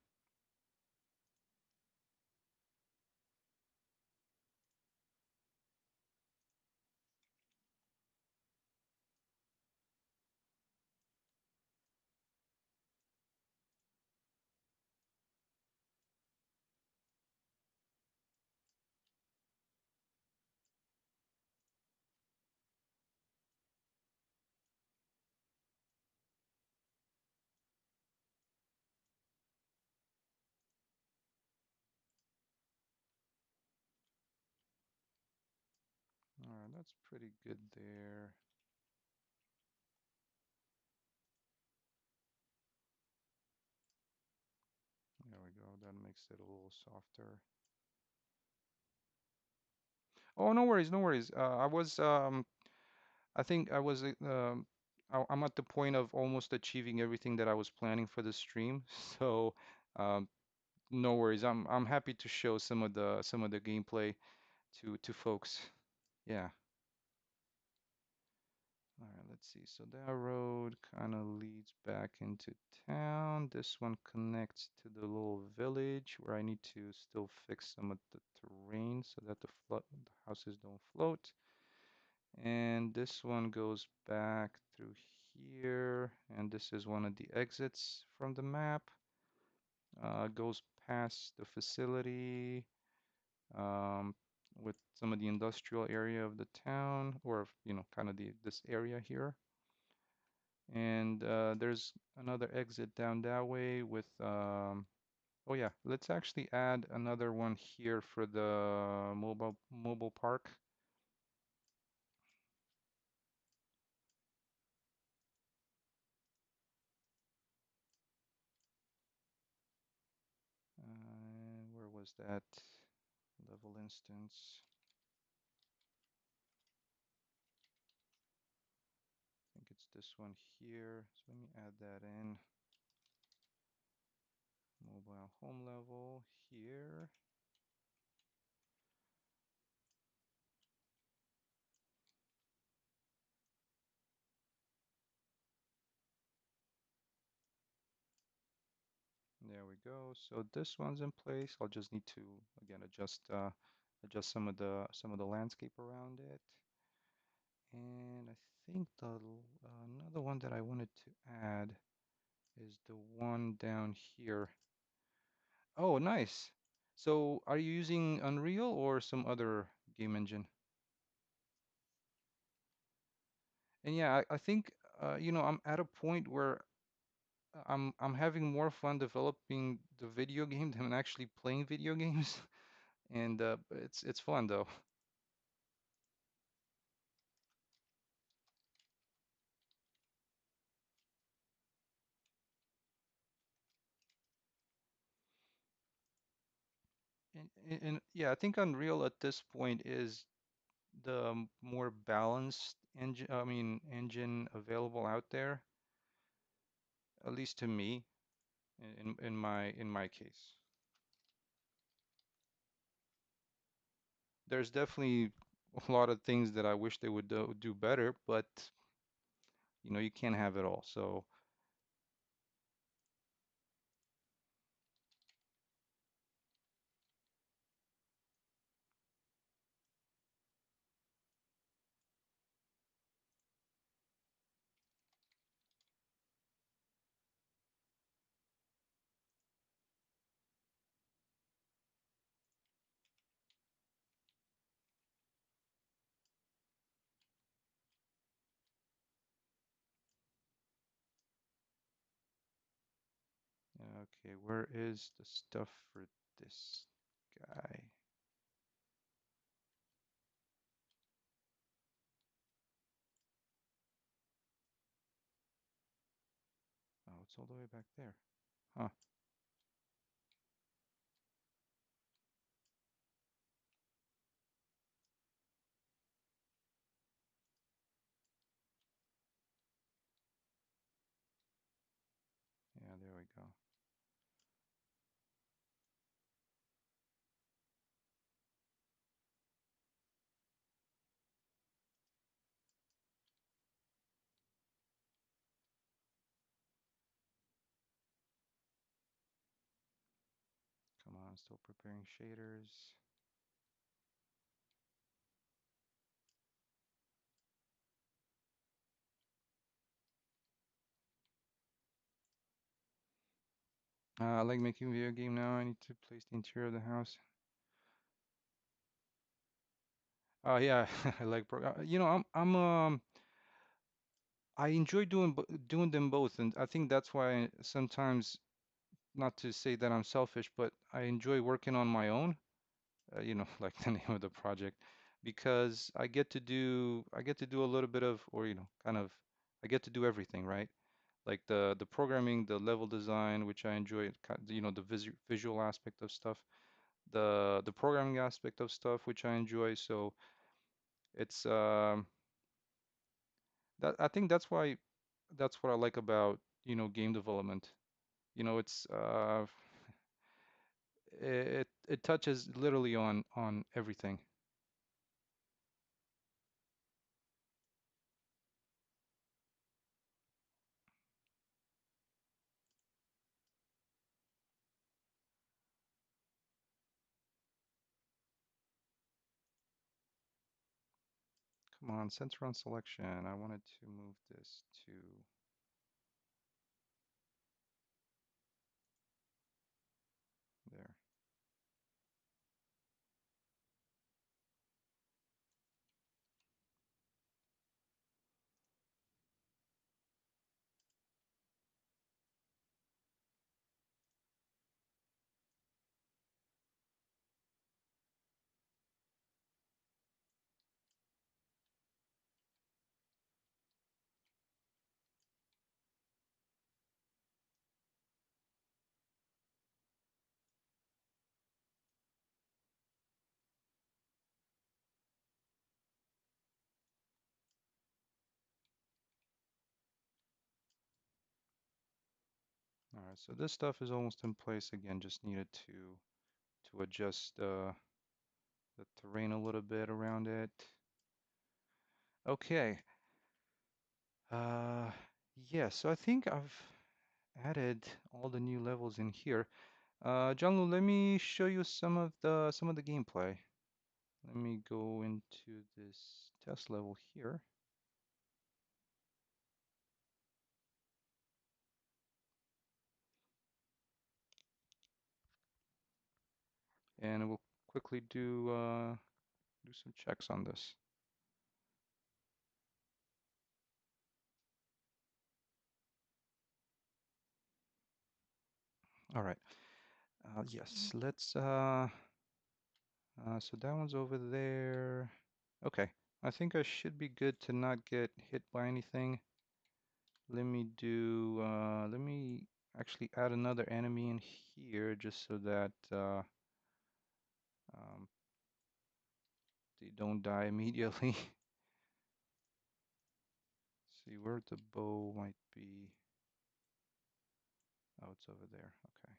All right, that's pretty good there. There we go. That makes it a little softer. Oh, no worries, no worries. I think I was, I'm at the point of almost achieving everything that I was planning for the stream. So, um, no worries. I'm happy to show some of the gameplay to folks. Yeah. All right, let's see. So that road kind of leads back into town. This one connects to the little village where I need to still fix some of the terrain so that the houses don't float. And this one goes back through here, and this is one of the exits from the map. Goes past the facility um, with some of the industrial area of the town, or kind of this area here. And there's another exit down that way with, oh yeah, let's actually add another one here for the mobile park. Where was that level instance? I think it's this one here. So let me add that in. Mobile home level here. There we go. So this one's in place. I'll just need to again adjust some of the landscape around it. And I think another one that I wanted to add is the one down here. Oh, nice. So are you using Unreal or some other game engine? And yeah, I think I'm at a point where I'm having more fun developing the video game than actually playing video games, and it's fun though. And yeah, I think Unreal at this point is the more balanced engine available out there, at least to me, in my case. There's definitely a lot of things that I wish they would do better, but you can't have it all. So okay, where is the stuff for this guy? it's all the way back there. Huh. Yeah, there we go. Come on, still preparing shaders. I like making video game now. I need to place the interior of the house. Yeah, I like you know, I enjoy doing them both, and I think that's why sometimes, not to say that I'm selfish, but I enjoy working on my own. You know, like the name of the project, because I get to do a little bit of, or kind of, I get to do everything, right? Like the programming, the level design, which I enjoy, the visual aspect of stuff, the programming aspect of stuff, which I enjoy. So it's that I think that's what I like about, game development. It's it touches literally on everything. Come on, center on selection. I wanted to move this to there. All right, so this stuff is almost in place again. Just needed to adjust the terrain a little bit around it. Okay. Uh, yeah, so I think I've added all the new levels in here. Jianlu, let me show you some of the gameplay. Let me go into this test level here, and we'll quickly do some checks on this. All right. Yes, let's so that one's over there. Okay. I think I should be good to not get hit by anything. Let me actually add another enemy in here just so that um, they don't die immediately. See where the bow might be. Oh, it's over there. Okay.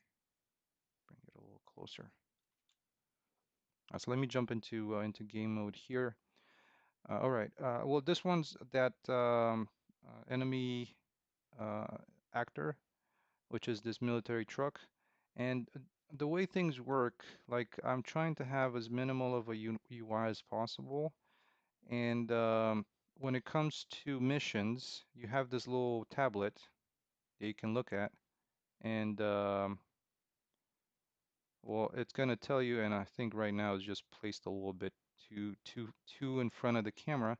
Bring it a little closer. So let me jump into game mode here. All right. Well, this one's that enemy uh, actor, which is this military truck. And the way things work, like I'm trying to have as minimal of a UI as possible. And when it comes to missions, you have this little tablet that you can look at. And well, it's going to tell you, and I think right now it's just placed a little bit too in front of the camera,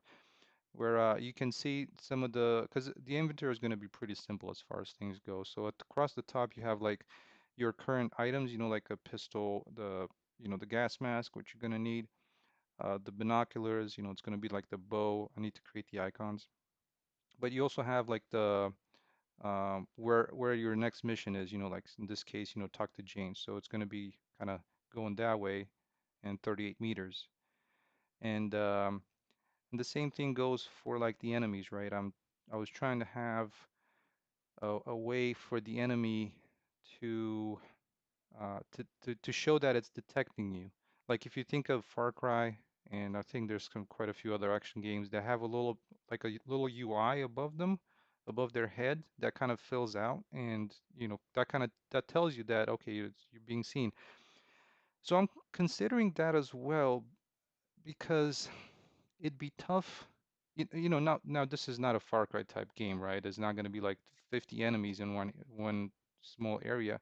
where you can see some of because the inventory is going to be pretty simple as far as things go. So across the top, you have like your current items, like a pistol, the gas mask, which you're going to need, the binoculars, it's going to be like the bow. I need to create the icons. But you also have like where your next mission is. Like in this case, talk to James. So it's going to be kind of going that way and 38 meters. And the same thing goes for like the enemies, right? I was trying to have a way for the enemy to to show that it's detecting you. Like if you think of Far Cry, and I think there's quite a few other action games that have a little like a little UI above them, above their head that kind of fills out, and that kind of that tells you that okay, you're being seen. So I'm considering that as well because it'd be tough. Now this is not a Far Cry type game, right? It's not going to be like 50 enemies in one small area,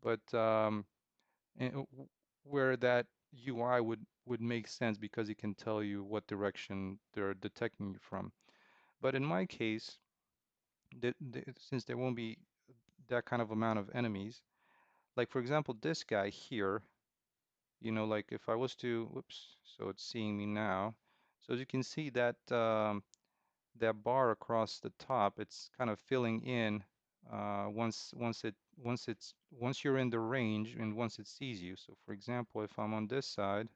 but and where that UI would make sense because it can tell you what direction they're detecting you from. But in my case, since there won't be that kind of amount of enemies, like for example, this guy here, like if I was to, whoops, so it's seeing me now. So as you can see that that bar across the top, it's kind of filling in once you're in the range and once it sees you. So for example, if I'm on this side,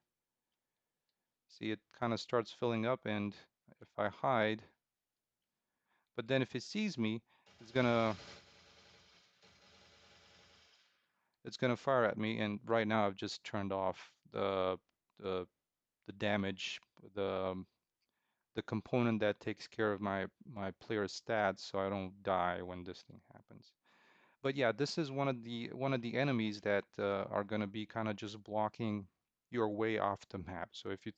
see it kind of starts filling up, and if I hide, but then if it sees me, it's gonna it's gonna fire at me. And right now I've just turned off the the damage, the the component that takes care of my player stats, so I don't die when this thing happens. But yeah, this is one of the enemies that are going to be kind of just blocking your way off the map. So if you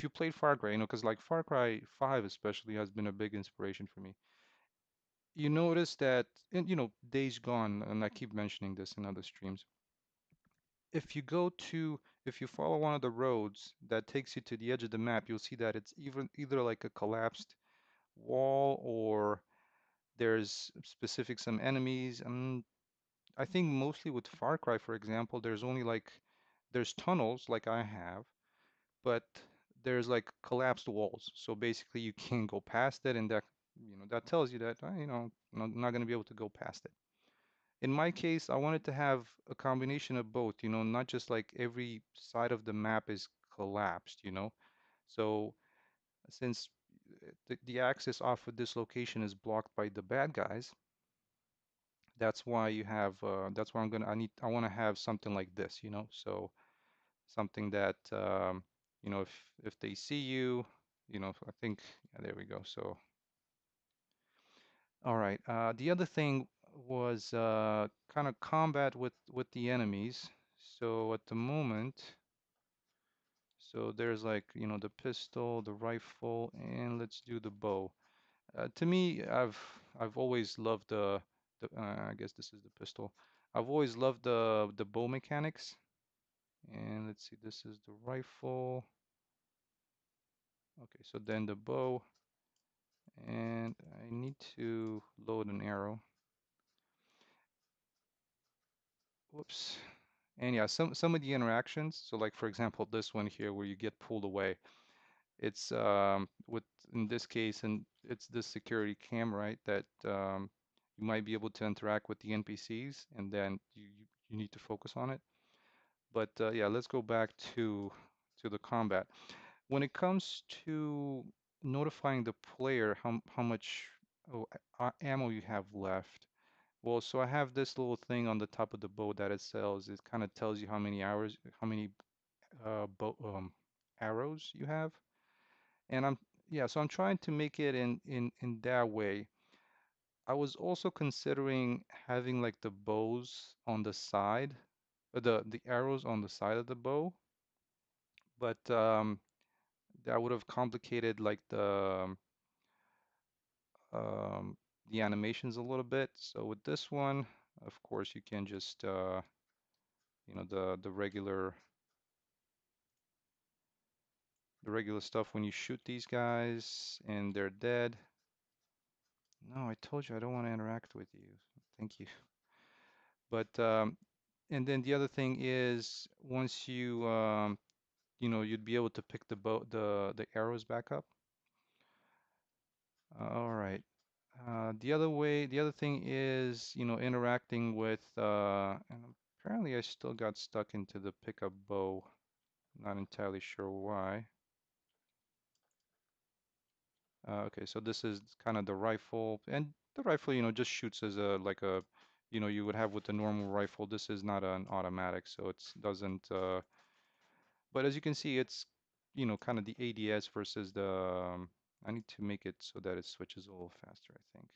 played Far Cry, because like Far Cry 5 especially has been a big inspiration for me. You notice that, and Days Gone, and I keep mentioning this in other streams. If you go to, if you follow one of the roads that takes you to the edge of the map, you'll see that it's even either like a collapsed wall or there's specific some enemies. I think mostly with Far Cry, for example, there's tunnels like I have, but there's like collapsed walls. So basically you can't go past it, and that tells you that I'm not going to be able to go past it. In my case, I wanted to have a combination of both, not just like every side of the map is collapsed. So since the access off of this location is blocked by the bad guys, that's why I want to have something like this. So something that if they see you, I think, yeah, there we go. So all right, the other thing was kind of combat with the enemies. So at the moment, so there's like the pistol, the rifle, and let's do the bow. To me, I've always loved the I guess this is the pistol. I've always loved the bow mechanics. And let's see, this is the rifle. Okay, so then the bow, and I need to load an arrow. Whoops. And yeah, some of the interactions. So like for example, this one here where you get pulled away. It's with in this case, and it's this security cam, right? That you might be able to interact with the NPCs, and then you need to focus on it. But yeah, let's go back to the combat. When it comes to notifying the player how much ammo you have left, well, so I have this little thing on the top of the bow that it sells. It kind of tells you how many bow arrows you have, and yeah, so I'm trying to make it in that way. I was also considering having like the bows on the side, the arrows on the side of the bow, but that would have complicated like um, the animations a little bit. So with this one, of course, you can just the regular stuff when you shoot these guys and they're dead. No, I told you I don't want to interact with you. Thank you. But and then the other thing is once you'd be able to pick the arrows back up. All right. The other thing is, interacting with, and apparently I still got stuck into the pickup bow. Not entirely sure why. Okay, so this is kind of the rifle, and the rifle, just shoots as a like a, you would have with the normal rifle. This is not an automatic, so it's doesn't. But as you can see, it's, kind of the ADS versus the. I need to make it so that it switches a little faster, I think.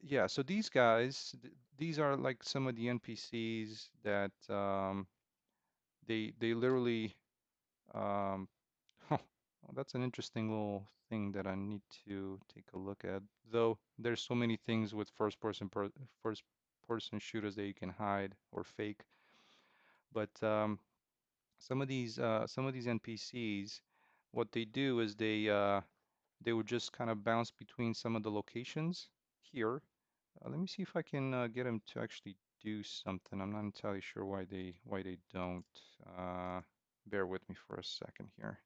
Yeah, so these guys, these are like some of the NPCs that they literally um, huh, well, that's an interesting little thing that I need to take a look at. Though there's so many things with first person shooters that you can hide or fake, but some of these NPCs, what they do is they would just kind of bounce between some of the locations here. Let me see if I can get them to actually do something. I'm not entirely sure why they don't. Uh, Bear with me for a second here.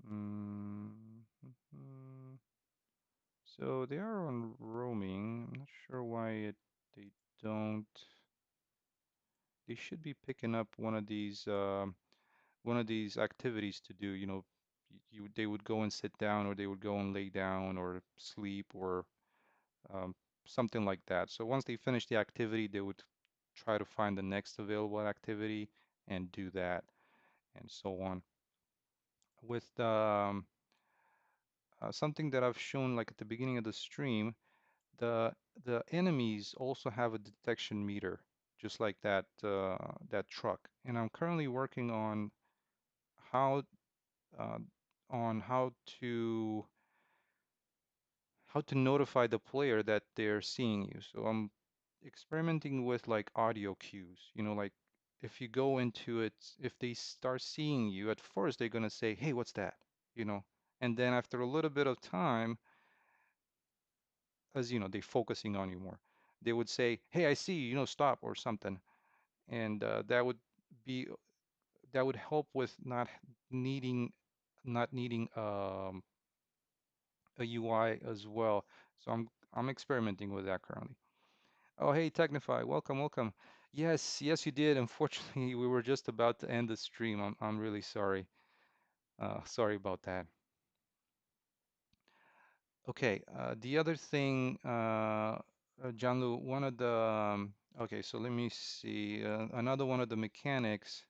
Mm, mhm. So they are on roaming. I'm not sure why they don't. They should be picking up one of these activities to do. They would go and sit down, or they would go and lay down, or sleep, or um, something like that. So once they finish the activity, they would try to find the next available activity and do that, and so on. With something that I've shown like at the beginning of the stream, the the enemies also have a detection meter, just like that truck. And I'm currently working how uh, on how to notify the player that they're seeing you. So I'm experimenting with like audio cues, like if you go into it, if they start seeing you, at first they're gonna say, "Hey, what's that?" You know, and then after a little bit of time, as they focusing on you more, they would say, "Hey, I see you, stop," or something. And be that would help with needing not needing a UI as well. So I'm experimenting with that currently. Oh, hey, Technify, welcome, welcome. Yes, yes, you did. Unfortunately, we were just about to end the stream. I'm really sorry. Sorry about that. Okay, the other thing, Janlu, one of the okay, so let me see. Another one of the mechanics.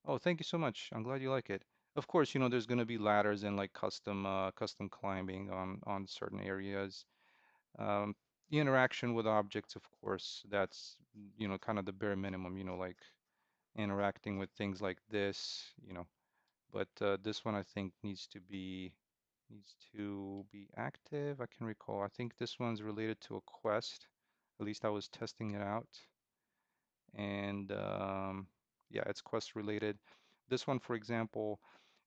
Oh, thank you so much. I'm glad you like it. Of course, there's going to be ladders and like custom climbing on certain areas. Um, the interaction with objects, of course, that's kind of the bare minimum. Like interacting with things like this. But this one I think needs to be active. I can recall. I think this one's related to a quest. At least I was testing it out, and yeah, it's quest related. This one, for example,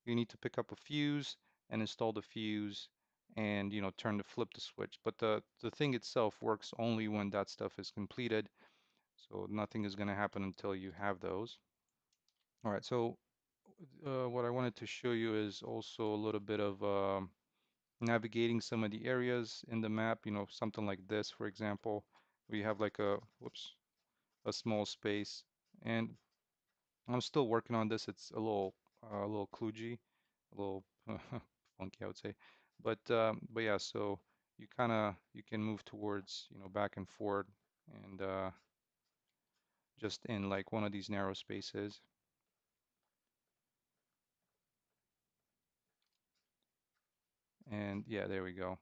you need to pick up a fuse and install the fuse and flip the switch. But the thing itself works only when that stuff is completed. So nothing is going to happen until you have those. All right, so what I wanted to show you is also a little bit of navigating some of the areas in the map, something like this, for example. We have like a small space, and I'm still working on this. It's a little kludgy, a little funky, I would say. But yeah, so you can move towards, back and forth, and just in like one of these narrow spaces. And yeah, there we go.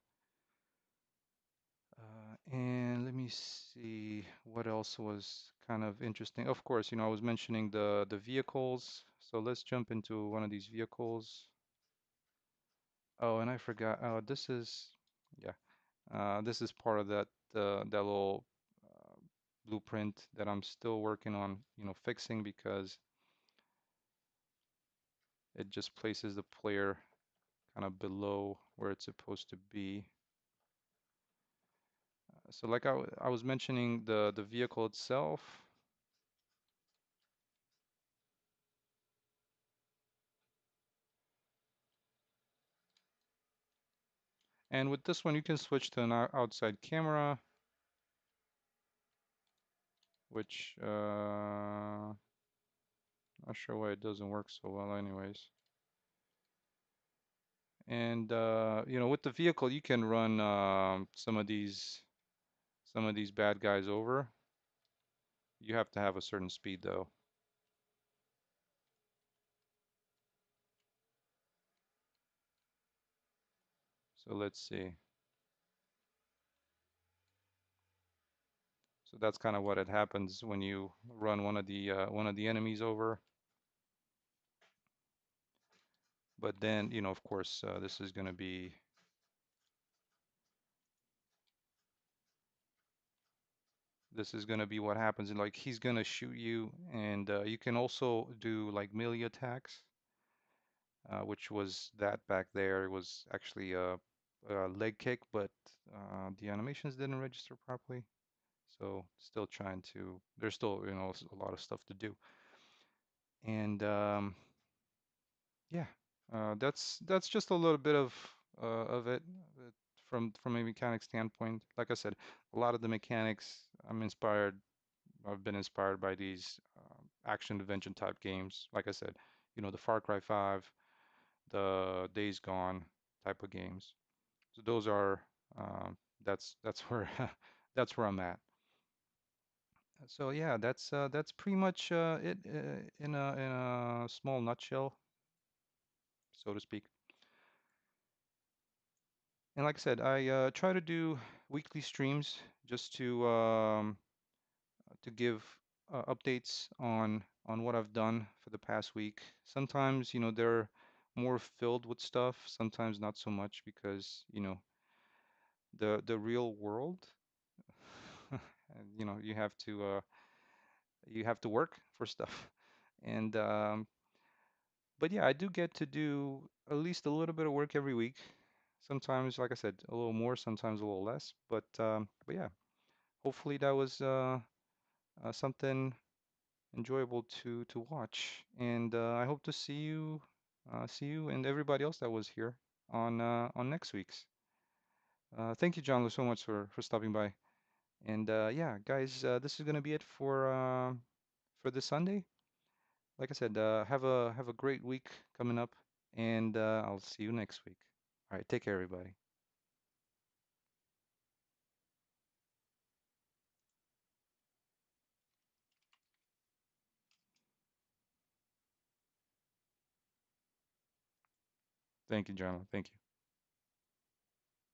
And let me see what else was kind of interesting. Of course, I was mentioning the vehicles. So let's jump into one of these vehicles. Oh, and I forgot. Oh, yeah. This is part of that little uh, blueprint that I'm still working on, fixing because it just places the player kind of below where it's supposed to be. So like I was mentioning the vehicle itself. And with this one, you can switch to an outside camera, which not sure why it doesn't work so well anyways. And you know, with the vehicle, you can run some of these bad guys over. You have to have a certain speed though. So let's see. So that's kind of what it happens when you run one of the enemies over. But then, you know, of course, this is gonna be what happens. And like he's gonna shoot you, and you can also do like melee attacks, which was that back there. It was actually a leg kick, but the animations didn't register properly. So still trying to. There's still you know a lot of stuff to do, and yeah, that's just a little bit of it from a mechanic standpoint. Like I said, a lot of the mechanics I'm inspired. I've been inspired by these action adventure type games. Like I said, you know, the Far Cry 5, the Days Gone type of games. So those are that's where that's where I'm at. So yeah, that's pretty much it in a small nutshell, so to speak. And like I said, I try to do weekly streams just to give updates on what I've done for the past week. Sometimes, you know, they're more filled with stuff, sometimes not so much because, you know, the real world, and, you know, you have to work for stuff. And but yeah, I do get to do at least a little bit of work every week. Sometimes, like I said, a little more, sometimes a little less. But yeah, hopefully that was something enjoyable to watch. And I hope to see you and everybody else that was here on next week's. Thank you, John, so much for stopping by. And yeah, guys, this is gonna be it for this Sunday. Like I said, have a great week coming up, and I'll see you next week. All right, take care, everybody. Thank you, John. Thank you.